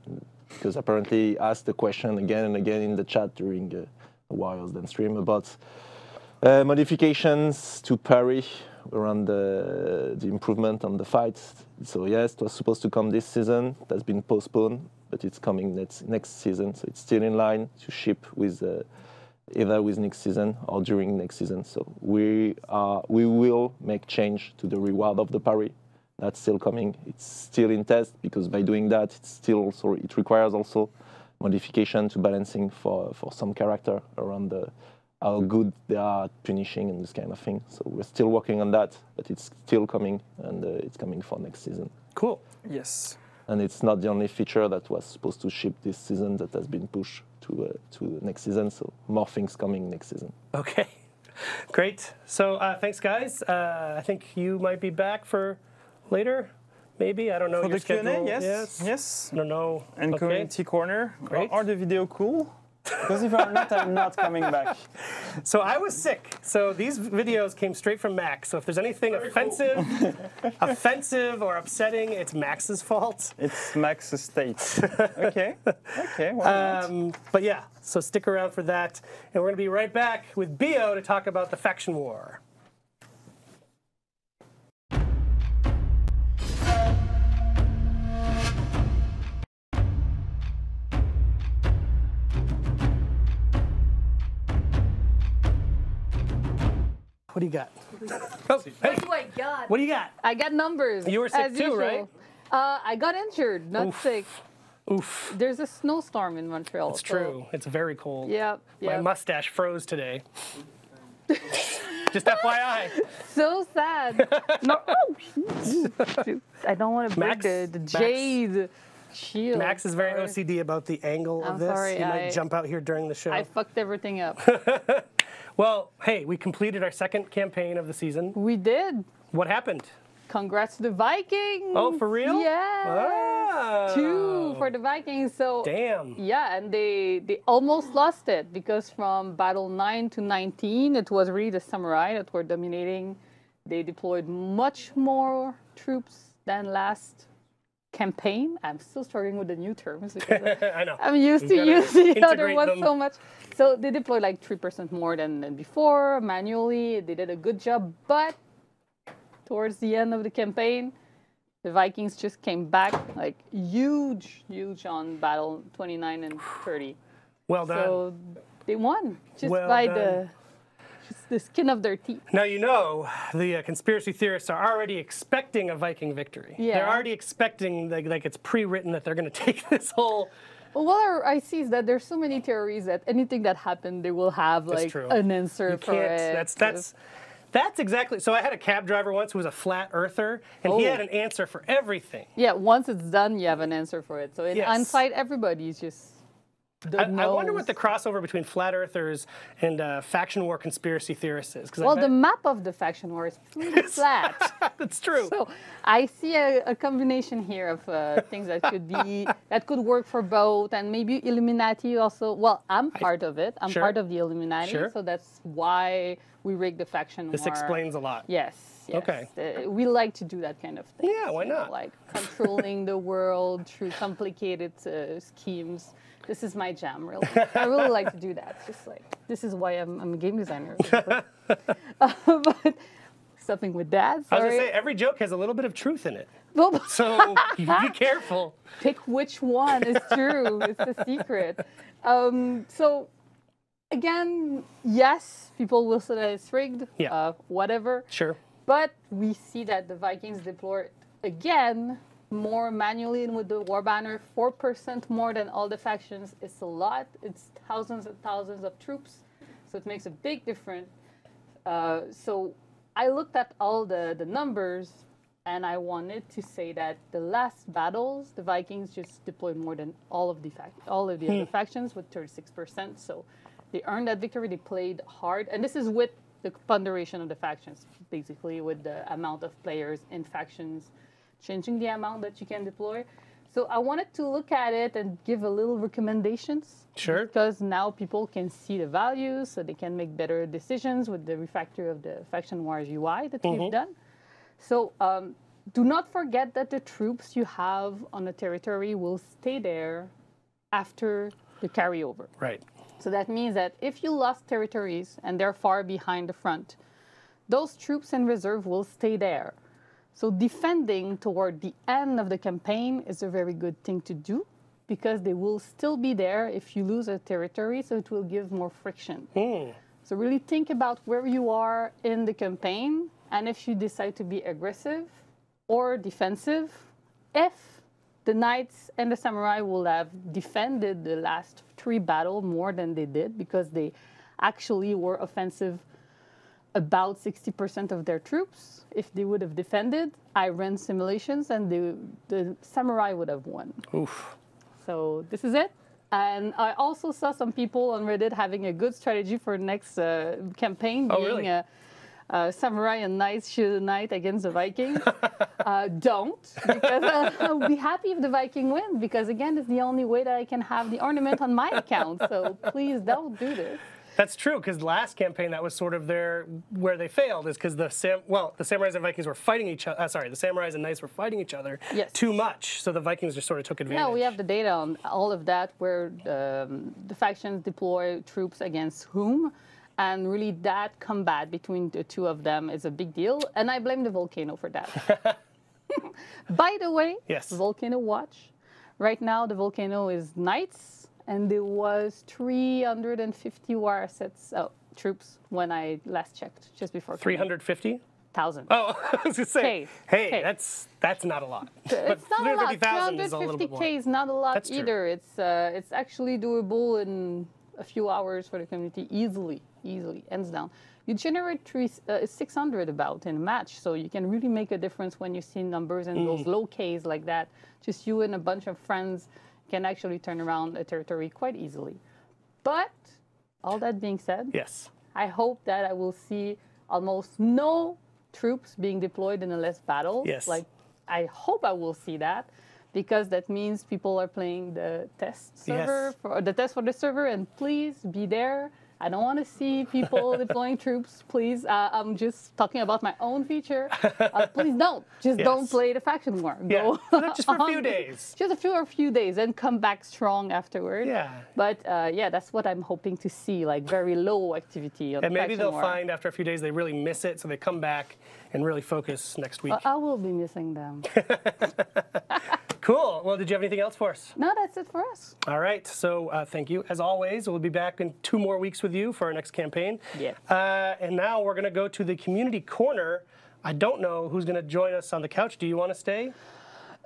because apparently he asked the question again and again in the chat during the Warriors Den stream about modifications to parry around the improvement on the fights. So yes, it was supposed to come this season. It has been postponed, but it's coming next season. So it's still in line to ship with either with next season or during next season. So we will make change to the reward of the parry. That's still coming. It's still in test, because by doing that, it requires also modification to balancing for some character around how good they are at punishing and this kind of thing. So we're still working on that, but it's still coming, and it's coming for next season. Cool. Yes. And it's not the only feature that was supposed to ship this season that has been pushed to next season. So more things coming next season. Okay. Great. So thanks, guys. I think you might be back for later, maybe. I don't know For your the Q&A, schedule. yes. Yes. I don't know. And Okay. community corner. Great. Are the video cool? Because if I'm not, I'm not coming back. So I was sick. So these videos came straight from Max. So if there's anything offensive or upsetting, it's Max's fault. It's Max's state. Okay. Okay. Why not? But yeah, so stick around for that. And we're going to be right back with Bio to talk about the faction war. What do you got? Oh, hey, What do I got? what do you got? I got numbers. You were sick as too, usual. right? I got injured, not sick. Oof. There's a snowstorm in Montreal. It's true. It's very cold. Yeah, My yeah. mustache froze today. Just FYI. So sad. No, oh, shoot. I don't want to break Max- the jade shield. Max is very Sorry. OCD about the angle of I'm this. sorry, He might I- jump out here during the show. I fucked everything up. Well, hey, we completed our second campaign of the season. We did. What happened? Congrats to the Vikings. Oh, for real? Yeah. Oh. 2 for the Vikings. So Damn. yeah, and they almost lost it, because from battle 9 to 19, it was really the samurai that were dominating. They deployed much more troops than last campaign. I'm still struggling with the new terms because I know. I'm used You to gotta using the other integrate ones them. so much. So they deployed like 3% more than before manually. They did a good job, but towards the end of the campaign, the Vikings just came back like huge on battle 29 and 30. Well done. So they won just Well by done. just the skin of their teeth. Now you know the conspiracy theorists are already expecting a Viking victory. Yeah. They're already expecting, like it's pre-written that they're going to take this whole... Well, what I see is that there's so many theories that anything that happened, they will have like true. an answer You for can't. it. That's exactly. So I had a cab driver once who was a flat earther, and he Oh. had an answer for everything. Yeah, once it's done, you have an answer for it. So in Yes. hindsight, everybody's just I wonder what the crossover between flat earthers and faction war conspiracy theorists is. 'cause I Well, bet- the map of the faction war is pretty flat. That's true. So I see a combination here of things that could work for both, and maybe Illuminati also. Well, I'm part of it. I'm Sure. part of the Illuminati, Sure. so that's why we rigged the faction This war. explains a lot. Yes. Yes. Okay. We like to do that kind of thing. Yeah, why you know, not? like controlling the world through complicated schemes. This is my jam, really. I really like to do that. Just like this is why I'm a game designer. But something with that. I was Sorry. gonna say every joke has a little bit of truth in it, Well, so you be careful. pick which one is true. It's a secret. So Again, yes, people will say that it's rigged, Yeah. whatever. Sure. But we see that the Vikings deploy again more manually and with the war banner, 4% more than all the factions. It's a lot. It's thousands and thousands of troops, so it makes a big difference. So I looked at all the numbers, and I wanted to say that the last battles, the Vikings just deployed more than all of the other factions with 36%. So they earned that victory. They played hard, and this is with the ponderation of the factions, basically with the amount of players in factions, changing the amount that you can deploy. So I wanted to look at it and give a little recommendations. Sure. Because now people can see the values, so they can make better decisions with the refactor of the Faction Wars UI that we've done. So do not forget that the troops you have on the territory will stay there after the carryover. Right. So that means that if you lost territories and they're far behind the front, those troops in reserve will stay there. So defending toward the end of the campaign is a very good thing to do because they will still be there if you lose a territory, so it will give more friction. So really think about where you are in the campaign and if you decide to be aggressive or defensive. If the knights and the samurai will have defended the last 3 battles more than they did because they actually were offensive about 60% of their troops. If they would have defended, I ran simulations and the samurai would have won. Oof. So this is it. And I also saw some people on Reddit having a good strategy for next campaign, being really? Samurai and knights shoot a knight against the Vikings. Don't, because I'll be happy if the Viking win, because again, it's the only way that I can have the ornament on my account. So please don't do this. That's true, because last campaign that was sort of where they failed is because the samurais and Vikings were fighting each other. Sorry, the samurais and knights were fighting each other too much, so the Vikings just sort of took advantage. Yeah, we have the data on all of that, where the factions deploy troops against whom, and really that combat between the two of them is a big deal, and I blame the volcano for that. By the way, yes. Volcano watch. Right now, the volcano is knights. And there was 350 war assets, troops when I last checked, just before. 350,000. 1,000. Oh, I was gonna say, hey, that's not a lot. It's but not a lot. 350,000 is a little bit more. 350K is not a lot That's either. It's actually doable in a few hours for the community, easily, hands down. You generate 600 about in a match, so you can really make a difference when you see numbers in those low Ks like that. Just you and a bunch of friends can actually turn around a territory quite easily. But all that being said, yes, I hope that I will see almost no troops being deployed in the last battle. Yes. Like, I hope I will see that, because that means people are playing the test server, for the test for the server, and please be there. I don't want to see people deploying troops, please. I'm just talking about my own feature. Please don't. Just don't play the faction war. Go just for a few days. Just a few days, and come back strong afterward. Yeah. But yeah, that's what I'm hoping to see, like very low activity on and maybe faction they'll war. find after a few days they really miss it, so they come back and really focus next week. I will be missing them. Cool. Well, did you have anything else for us? No, that's it for us. All right. So thank you. As always, we'll be back in 2 more weeks with you for our next campaign. Yeah. And now we're going to go to the community corner. I don't know who's going to join us on the couch. Do you want to stay?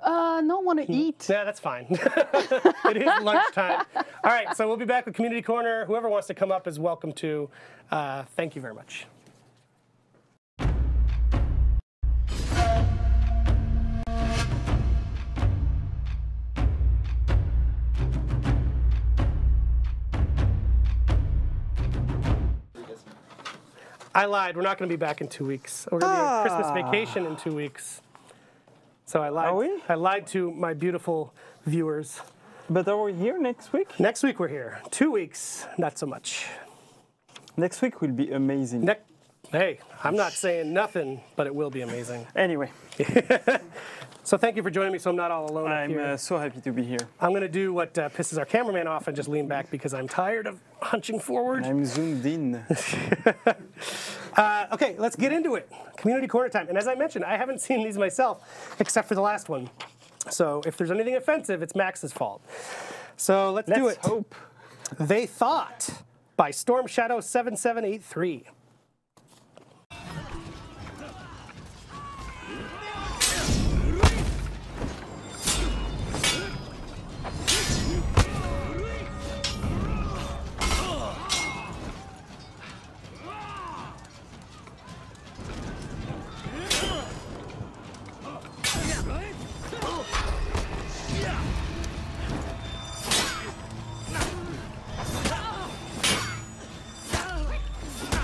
No, want to eat. Yeah, that's fine. It is lunchtime. All right. So we'll be back with community corner. Whoever wants to come up is welcome to. Thank you very much. I lied. We're not going to be back in 2 weeks. We're going to be on Christmas vacation in 2 weeks. So I lied. Are we? I lied to my beautiful viewers. But are we here next week? Next week we're here. 2 weeks, not so much. Next week will be amazing. Hey, I'm not saying nothing, but it will be amazing. Anyway. So thank you for joining me, so I'm not all alone up here. I'm so happy to be here. I'm going to do what pisses our cameraman off and just lean back because I'm tired of hunching forward. I'm zoomed in. Okay, let's get into it. Community corner time. And as I mentioned, I haven't seen these myself, except for the last one. So if there's anything offensive, it's Max's fault. So let's do it. Let's hope. They thought by Storm Shadow 7783.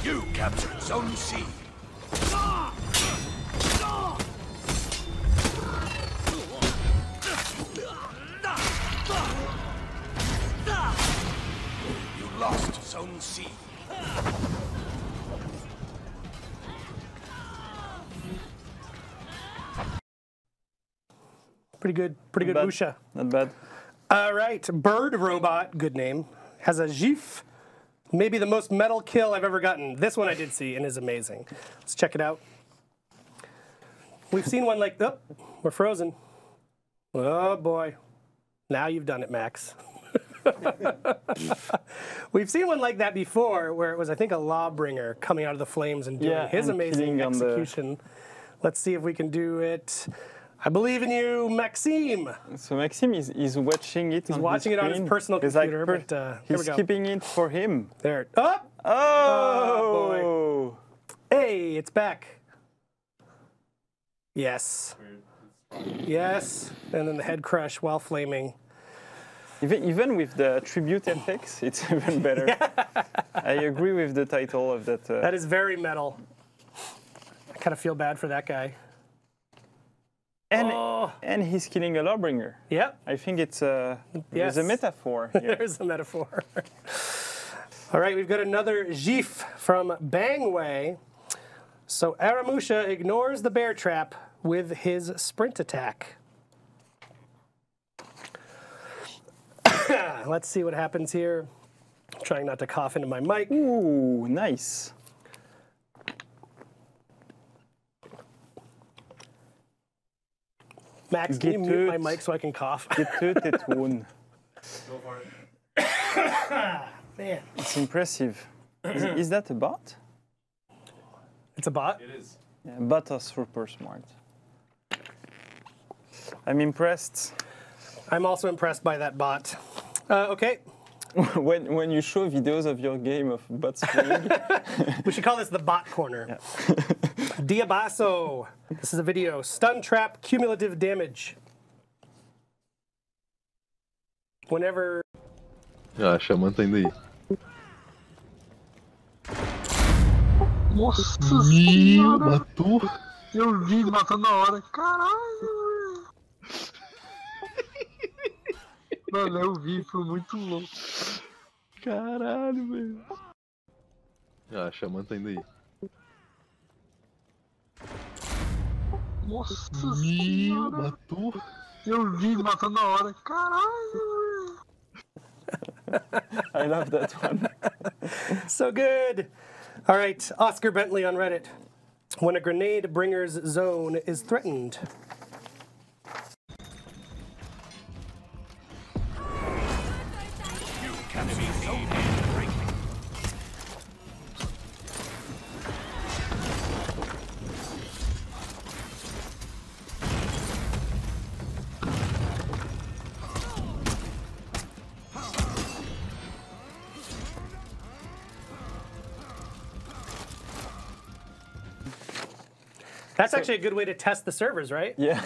You captured Zone C. You lost Zone C. Pretty good bad. Musha. Not bad. All right, Bird Robot, good name, has a GIF. Maybe the most metal kill I've ever gotten. This one I did see and is amazing. Let's check it out. We've seen one like, oh, we're frozen. Oh boy. Now you've done it, Max. We've seen one like that before where it was, I think, a Lawbringer coming out of the flames and doing his and amazing killing on the- execution. Let's see if we can do it. I believe in you, Maxime. So Maxime is watching it. He's watching it on his personal He's like, computer, but here we he's go. keeping it for him. There. Oh! Oh! Hey, it's back. Yes. Yes. And then the head crush while flaming. Even with the tribute effects, it's even better. I agree with the title of that. That is very metal. I kind of feel bad for that guy. And he's killing a Lawbringer. Yep. I think it's Yes. there's a metaphor here. There's a metaphor. All right, we've got another GIF from Bangway. So Aramusha ignores the bear trap with his sprint attack. Let's see what happens here. I'm trying not to cough into my mic. Ooh, nice. Max, can you Get mute my it. mic so I can cough? Getötet won. Man, It's impressive. Is that a bot? it's a bot. Yeah, bots are super smart. I'm impressed. I'm also impressed by that bot. Okay, when you show videos of your game of bots playing, we should call this the bot corner. Diabaso. This is a video. Stun trap, cumulative damage. Whenever. Acha, mantém daí. Nossa Meu, senhora! matou? Eu vi, matou na hora. Caralho! Mano, eu vi, foi muito louco. Caralho, velho. Acha, mantém daí. Nossa Meu, senhora! matou? Eu vi, matou na hora. Caralho! I love that one. So good. All right, Oscar Bentley on Reddit. When a grenade bringer's zone is threatened. You captured Zone A. That's actually a good way to test the servers, right? Yeah.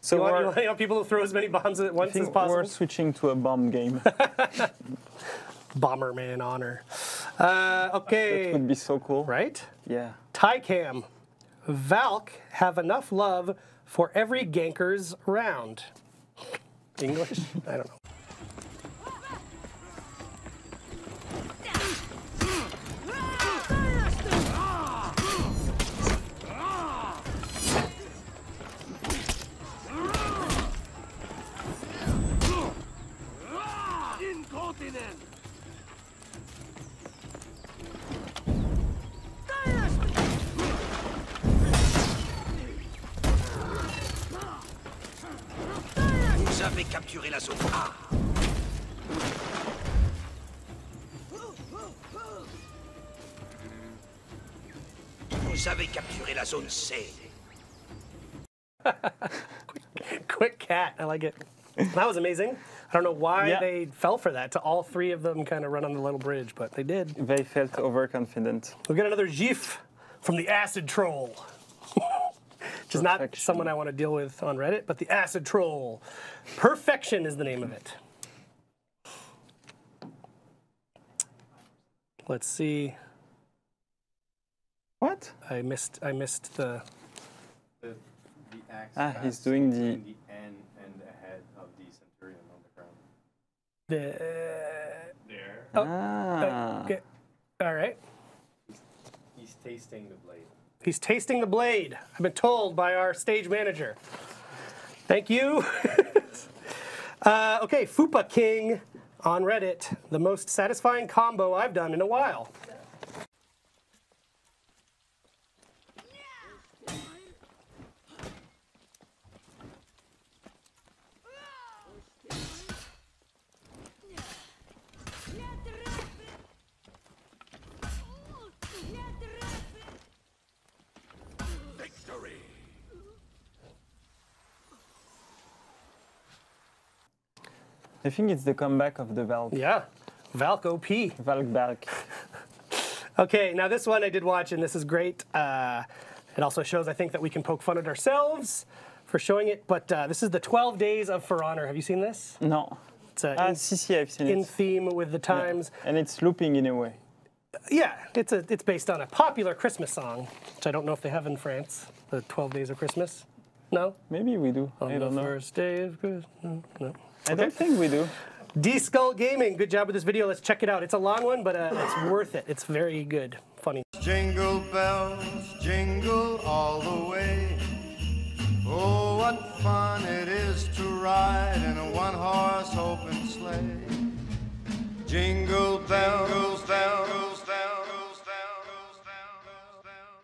So You we're, want people to throw as many bombs at I once as think we're possible. switching to a bomb game. Bomberman honor. That Okay, would be so cool. right? Yeah. Tycam. Valk have enough love for every ganker's round. English? I don't know. Incontinent! Vous avez capturé la zone A. Vous avez capturé la zone C. Quick cat. I like it. That was amazing. I don't know why Yeah. they fell for that, to all three of them kind of run on the little bridge, but they did. They felt overconfident. We got another GIF from the Acid Troll. Which is not Perfection. someone I want to deal with on Reddit, but the Acid Troll. Perfection is the name of it. Let's see. What? I missed the. The axe He's doing the... between the N and the head of the centurion on the ground. There. Okay. All right. He's tasting the blade. He's tasting the blade. I've been told by our stage manager. Thank you. Okay, Fupa King on Reddit. The most satisfying combo I've done in a while. Victory. I think it's the comeback of the Valk. Yeah, Valk OP. Valk back. Okay, now this one I did watch, and this is great. It also shows, I think, that we can poke fun at ourselves for showing it, but this is the 12 Days of For Honor. Have you seen this? No. It's Si, I've seen in it. theme with the times. And it's looping in a way. Yeah, it's based on a popular Christmas song, which I don't know if they have in France, the 12 Days of Christmas. No? Maybe we do. On I don't the know. first day of Christmas. No. I don't think we do. D-Skull Gaming, good job with this video. Let's check it out. It's a long one, but it's worth it. It's very good. Funny. Jingle bells, jingle all the way. Oh, what fun it is to ride in a one-horse open sleigh. Jingle bells, bells, bells, bells, bells, bells, bells, bells.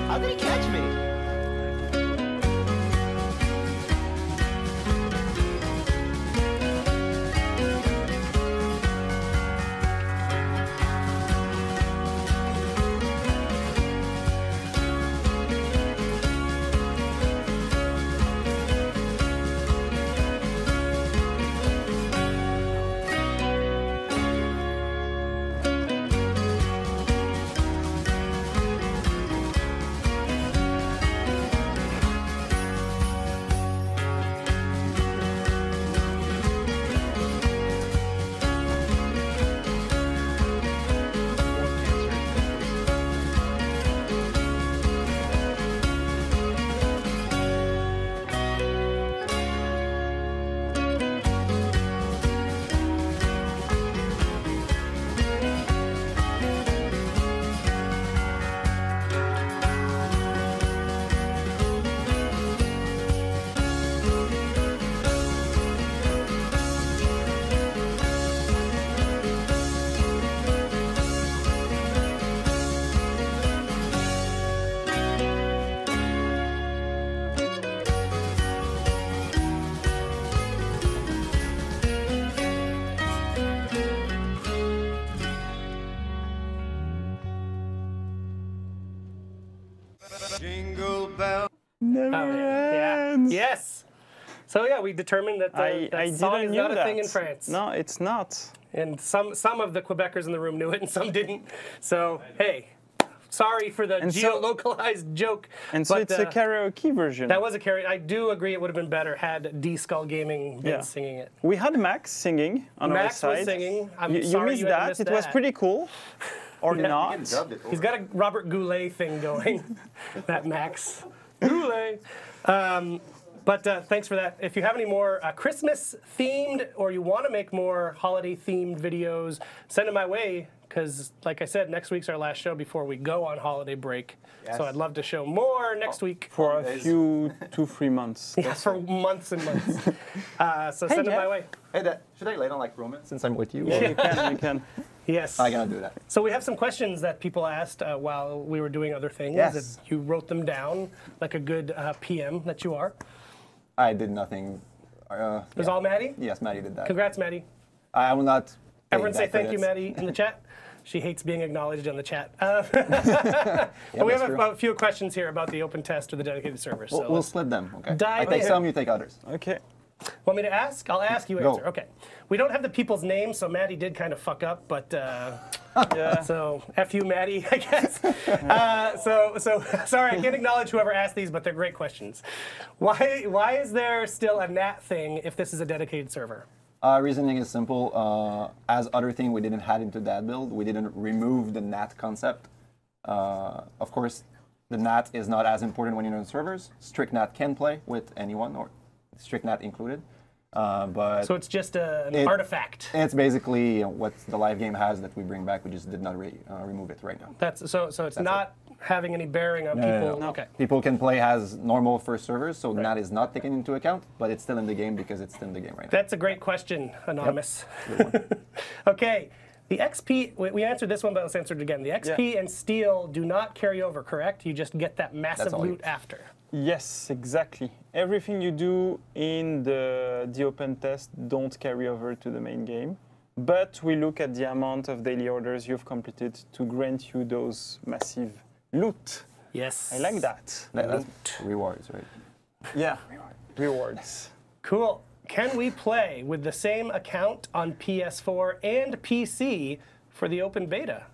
How did he catch me? Jingle bell. Yeah. Yes. So yeah, we determined that that song is not a thing in France. No, it's not. And some of the Quebecers in the room knew it, and some didn't. So hey, sorry for the geolocalized joke. And so it's a karaoke version. That was a karaoke. I do agree it would have been better had D-Skull Gaming been singing it. We had Max singing on our side. Max was singing. I'm you sorry missed you had to that. miss It that. was pretty cool. Or not. He's got a Robert Goulet thing going. That Max. Goulet. But thanks for that. If you have any more Christmas themed or you want to make more holiday themed videos, send them my way. Because, like I said, next week's our last show before we go on holiday break. Yes. So I'd love to show more next week. For a few 2-3 months. Yeah, for months and months. So send them my way. Hey, should I lay down like Roman since I'm with you? Yeah, you can. You can. Yes. I gotta do that. So we have some questions that people asked while we were doing other things. Yes. You wrote them down like a good PM that you are. I did nothing. It was all Maddie? Yes, Maddie did that. Congrats, Maddie. I will not. Everyone say thank you, Maddie, in the chat. She hates being acknowledged on the chat. But we have a few questions here about the open test or the dedicated server. So we'll split them, okay? Dive I take in. some, you take others. Okay. Want me to ask? I'll ask, you Go. answer. Okay. We don't have the people's names, so Maddie did kind of fuck up, but so F you, Maddie, I guess. So sorry, I can't acknowledge whoever asked these, but they're great questions. Why is there still a NAT thing if this is a dedicated server? Reasoning is simple. As other thing we didn't add into that build, we didn't remove the NAT concept. Of course, the NAT is not as important when you're on servers. Strict NAT can play with anyone, or strict NAT included. But so it's just an artifact. It's basically what the live game has that we bring back. We just did not remove it right now. So it's not having any bearing on people. No. Okay. People can play as normal first servers, so NAT is not taken into account, but it's still in the game because it's still in the game right now. That's a great question, Anonymous. Yep. Okay. The XP, we answered this one, but let's answer it again. The XP and steel do not carry over, correct? You just get that massive loot after. Yes, exactly. Everything you do in the open test don't carry over to the main game. But we look at the amount of daily orders you've completed to grant you those massive loot. Yes. I like that. That's rewards, right? Yeah, rewards. Cool. Can we play with the same account on PS4 and PC for the open beta?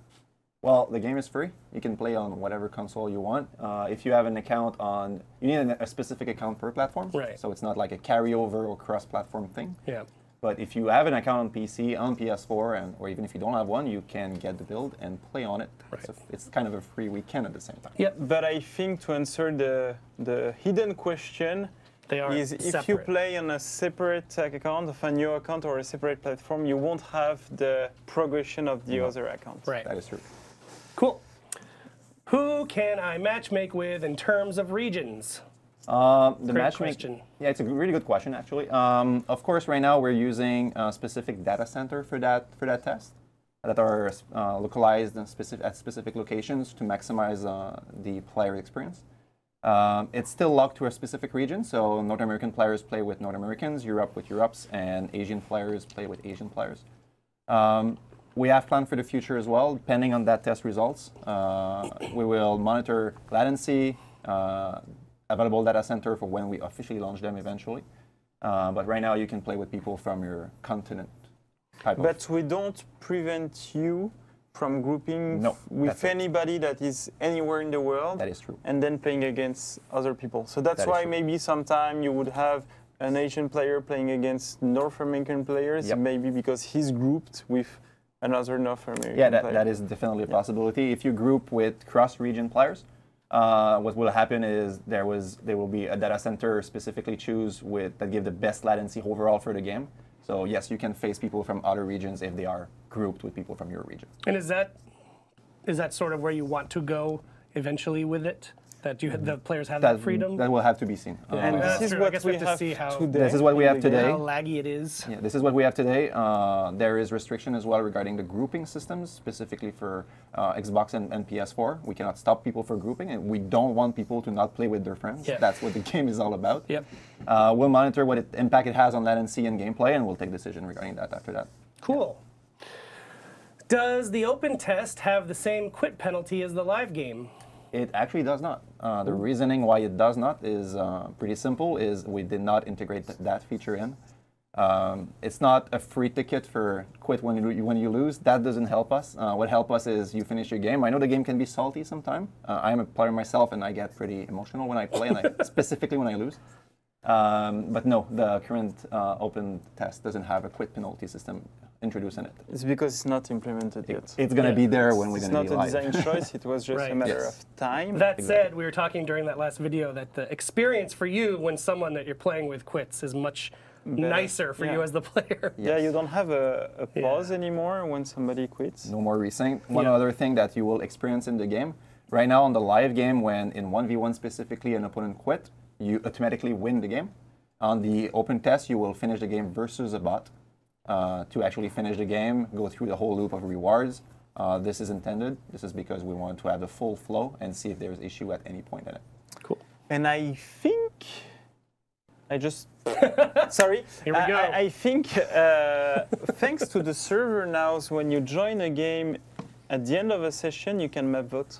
Well, the game is free. You can play on whatever console you want. If you have an account on, you need a specific account per platform. Right. So it's not like a carryover or cross-platform thing. Yeah. But if you have an account on PC, on PS4, or even if you don't have one, you can get the build and play on it. Right. It's kind of a free weekend at the same time. Yep. But I think to answer the hidden question, is if you play on a separate account, of a new account or a separate platform, you won't have the progression of the other accounts. Right. That is true. Cool. Who can I matchmake with in terms of regions? The matchmaking. Yeah, it's a really good question, actually. Of course, right now we're using a specific data center for that test that are localized and at specific locations to maximize the player experience. It's still locked to a specific region, so North American players play with North Americans, Europe with Europes, and Asian players play with Asian players. We have planned for the future as well, depending on that test results. We will monitor latency, available data center for when we officially launch them eventually. But right now you can play with people from your continent. But we don't prevent you from grouping with anybody that is anywhere in the world. That is true. And then playing against other people. So that's why maybe sometime you would have an Asian player playing against North American players, maybe because he's grouped with another North American player. That is definitely a possibility. If you group with cross-region players, what will happen is there will be a data center specifically that give the best latency overall for the game. So yes, you can face people from other regions if they are grouped with people from your region. And is that sort of where you want to go eventually with it? That the players have that freedom? That will have to be seen. And this is what we have today. This is what we have today. How laggy it is. Yeah, this is what we have today. There is restriction as well regarding the grouping systems, specifically for Xbox and PS4. We cannot stop people for grouping, and we don't want people to not play with their friends. Yeah. That's what the game is all about. Yep. We'll monitor what impact it has on latency and gameplay, and we'll take a decision regarding that after that. Cool. Does the open test have the same quit penalty as the live game? It actually does not. The reasoning why it does not is pretty simple, is we did not integrate that feature in. It's not a free ticket for quit when you lose. That doesn't help us. What helps us is you finish your game. I know the game can be salty sometimes. I'm a player myself, and I get pretty emotional when I play, and specifically when I lose. But no, the current open test doesn't have a quit penalty system introduced in it. It's because it's not implemented yet. It's going to be there when we're going to be live. It's not a design choice, it was just a matter of time. That said, we were talking during that last video that the experience for you when someone that you're playing with quits is much nicer for you as the player. Yeah, you don't have a pause anymore when somebody quits. No more resync. One other thing that you will experience in the game, right now on the live game, when in 1v1 specifically an opponent quit, you automatically win the game. On the open test, you will finish the game versus a bot. To actually finish the game, go through the whole loop of rewards. This is intended. This is because we want to have the full flow and see if there's issue at any point in it. Cool. And I think sorry. Here we go. I think thanks to the server now, when you join a game, at the end of a session, you can map vote.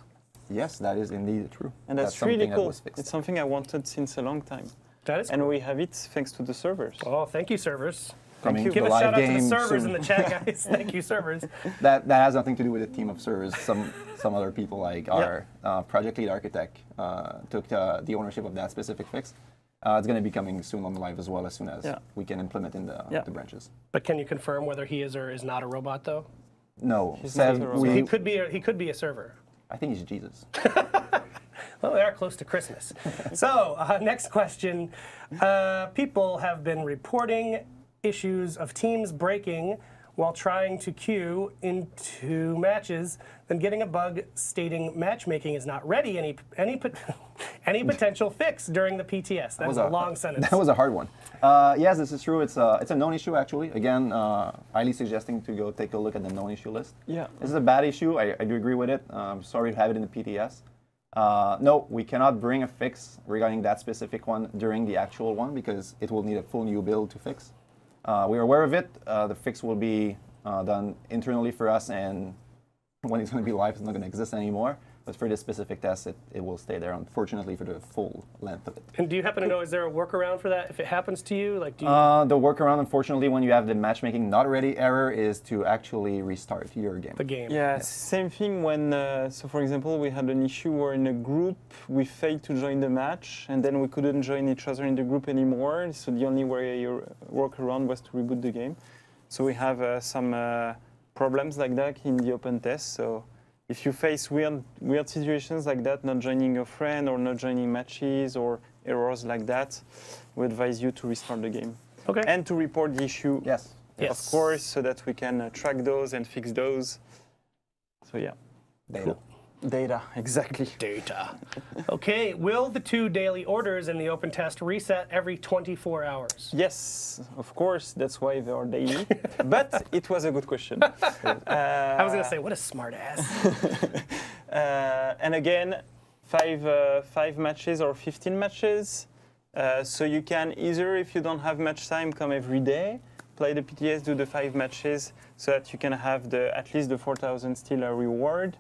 Yes, that is indeed true. And that's really cool. It's something I wanted since a long time. That is and we have it thanks to the servers. Oh, thank you, servers. Give a shout out to the servers in the chat, guys. Thank you, servers. That has nothing to do with a team of servers. Some other people, like our project lead architect, took the ownership of that specific fix. It's going to be coming soon on live as well, as soon as we can implement in the branches. But can you confirm whether he is or is not a robot, though? No. He could be a server. I think he's Jesus. Well, they are close to Christmas. So, next question. People have been reporting issues of teams breaking while trying to queue into matches, then getting a bug stating matchmaking is not ready. Any potential fix during the PTS? That was a long sentence. That was a hard one. Yes, this is true. It's a known issue, actually. Again, highly suggesting to go take a look at the known issue list. Yeah. This is a bad issue. I do agree with it. I'm sorry to have it in the PTS. No, we cannot bring a fix regarding that specific one during the actual one because it will need a full new build to fix. We're aware of it. The fix will be done internally for us, and when it's going to be live, it's not going to exist anymore. But for this specific test, it will stay there, unfortunately, for the full length of it. And do you happen to know, is there a workaround for that if it happens to you? Like, do you... The workaround, unfortunately, when you have the matchmaking not ready error, is to actually restart your game. The game. Yeah, yes. Same thing when, so for example, we had an issue where in a group, we failed to join the match, and then we couldn't join each other in the group anymore. So the only way you workaround was to reboot the game. So we have some problems like that in the open test. So if you face weird situations like that, not joining your friend or not joining matches or errors like that, we advise you to restart the game. Okay. And to report the issue, yes. Of course, so that we can track those and fix those. So yeah. Data. Cool. Data, exactly. Data. Okay, will the 2 daily orders in the open test reset every 24 hours? Yes, of course, that's why they are daily. But it was a good question. I was going to say, what a smart ass. And again, 5 matches or 15 matches. So you can either, if you don't have match time, come every day, play the PTS, do the 5 matches, so that you can have at least the 4,000 still a reward.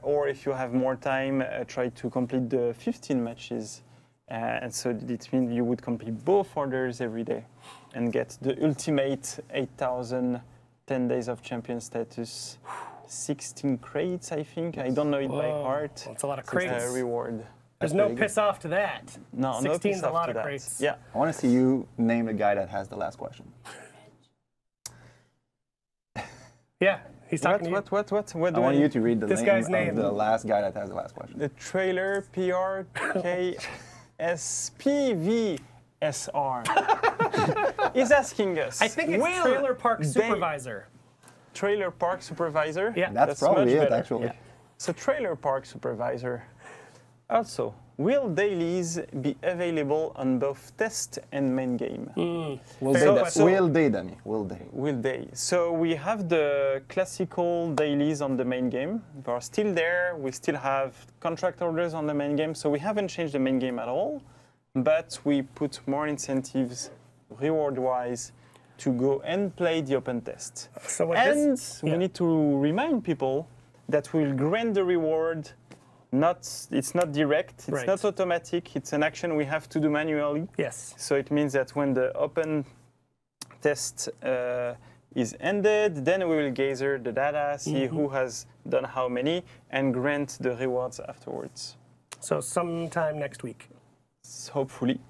Or if you have more time, try to complete the 15 matches. And so it means you would complete both orders every day and get the ultimate 8,000 10 days of champion status, 16 crates, I think. Yes. I don't know it by heart. That's a lot of crates. Reward. There's no piss off to that. No, 16 is no a lot of crates. Yeah. I want to see you name the guy that has the last question. Yeah. He's talking to you. What? I want you to read the name of the last guy that has the last question. The trailer PRKSPVSR is asking us. I think it's Trailer Park Supervisor. Trailer Park Supervisor? Yeah. That's probably it, actually. Yeah. So Trailer Park Supervisor. Also, will dailies be available on both test and main game? Will they? So we have the classical dailies on the main game. They are still there. We still have contract orders on the main game. So we haven't changed the main game at all. But we put more incentives, reward-wise, to go and play the open test. So we need to remind people that we'll grant the reward it's not direct, it's not automatic, it's an action we have to do manually. Yes. So it means that when the open test is ended, then we will gather the data, see who has done how many, and grant the rewards afterwards. So sometime next week. Hopefully.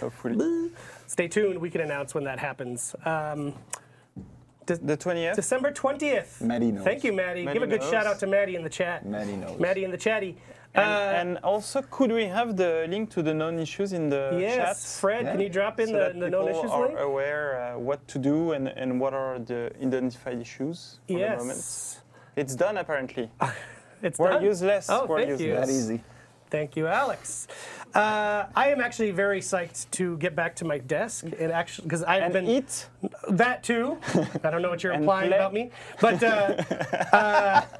Hopefully. Stay tuned, we can announce when that happens. The 20th? December 20th. Maddie knows. Thank you, Maddie. Give a good shout out to Maddie in the chat. Maddie knows. Maddie in the chatty. And also, could we have the link to the known issues in the chat? Yes, Fred, can you drop in the known issues link? link? Are aware what to do and what are the identified issues for the moment. It's done, apparently. It's We're done? useless. Oh, We're thank useless. you. That easy. Thank you, Alex. I am actually very psyched to get back to my desk and actually because I've been eat that too. I don't know what you're And implying play. about me, but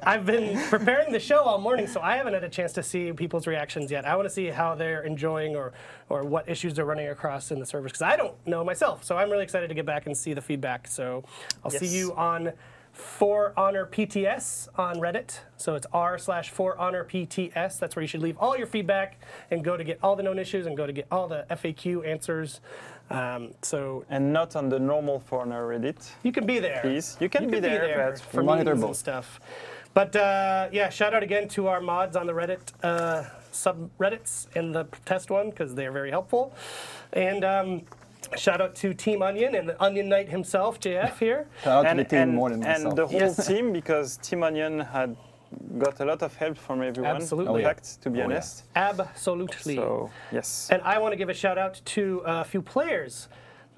I've been preparing the show all morning, so I haven't had a chance to see people's reactions yet. I want to see how they're enjoying or what issues they're running across in the servers because I don't know myself. So I'm really excited to get back and see the feedback. So I'll see you on For Honor PTS on Reddit. So it's r/ForHonorPTS. That's where you should leave all your feedback and go to get all the known issues and go to get all the FAQ answers. And not on the normal For Honor Reddit. You can be there. Please. You can be there but for monitor meetings and both stuff. But yeah, shout out again to our mods on the Reddit subreddits and the test one because they're very helpful. And shout out to Team Onion and the Onion Knight himself, JF here. Shout out to the team more than myself. And the whole team, because Team Onion had got a lot of help from everyone. Absolutely. In fact, to be honest. Absolutely. So, yes. And I want to give a shout out to a few players.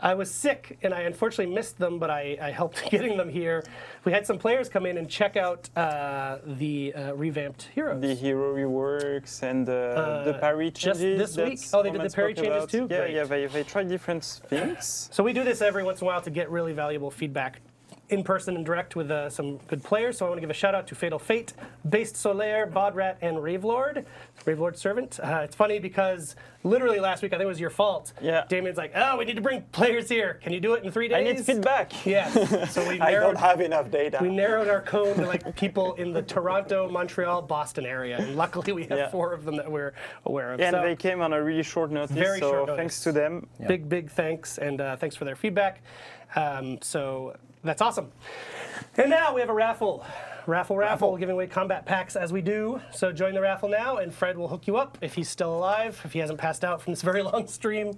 I was sick and I unfortunately missed them, but I helped getting them here. We had some players come in and check out the revamped heroes. The hero reworks and the parry changes. Just this week? Oh, they did the parry changes too? Yeah, Great. yeah, they tried different things. So we do this every once in a while to get really valuable feedback in person and direct with some good players. So I want to give a shout out to Fatal Fate, Based Solaire, Bodrat, and Ravelord Servant. It's funny because literally last week, I think it was your fault. Yeah. Damien's like, oh, we need to bring players here. Can you do it in 3 days? I need feedback. Yes. So we I narrowed, don't have enough data. we narrowed our code to like people in the Toronto, Montreal, Boston area. And luckily we have 4 of them that we're aware of. And so, they came on a really short notice, very so short notice. thanks to them. Big thanks, and thanks for their feedback. So that's awesome. And now we have a raffle. Raffle, giving away combat packs as we do. So join the raffle now, and Fred will hook you up if he's still alive, if he hasn't passed out from this very long stream.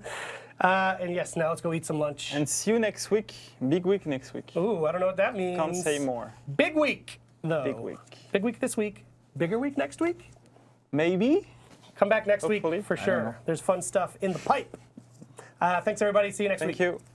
And yes, now let's go eat some lunch. And see you next week. Big week next week. Ooh, I don't know what that means. Can't say more. Big week, though. Big week. Big week this week. Bigger week next week? Maybe. Come back next Hopefully. week for sure. There's fun stuff in the pipe. Thanks, everybody. See you next week. Thank you.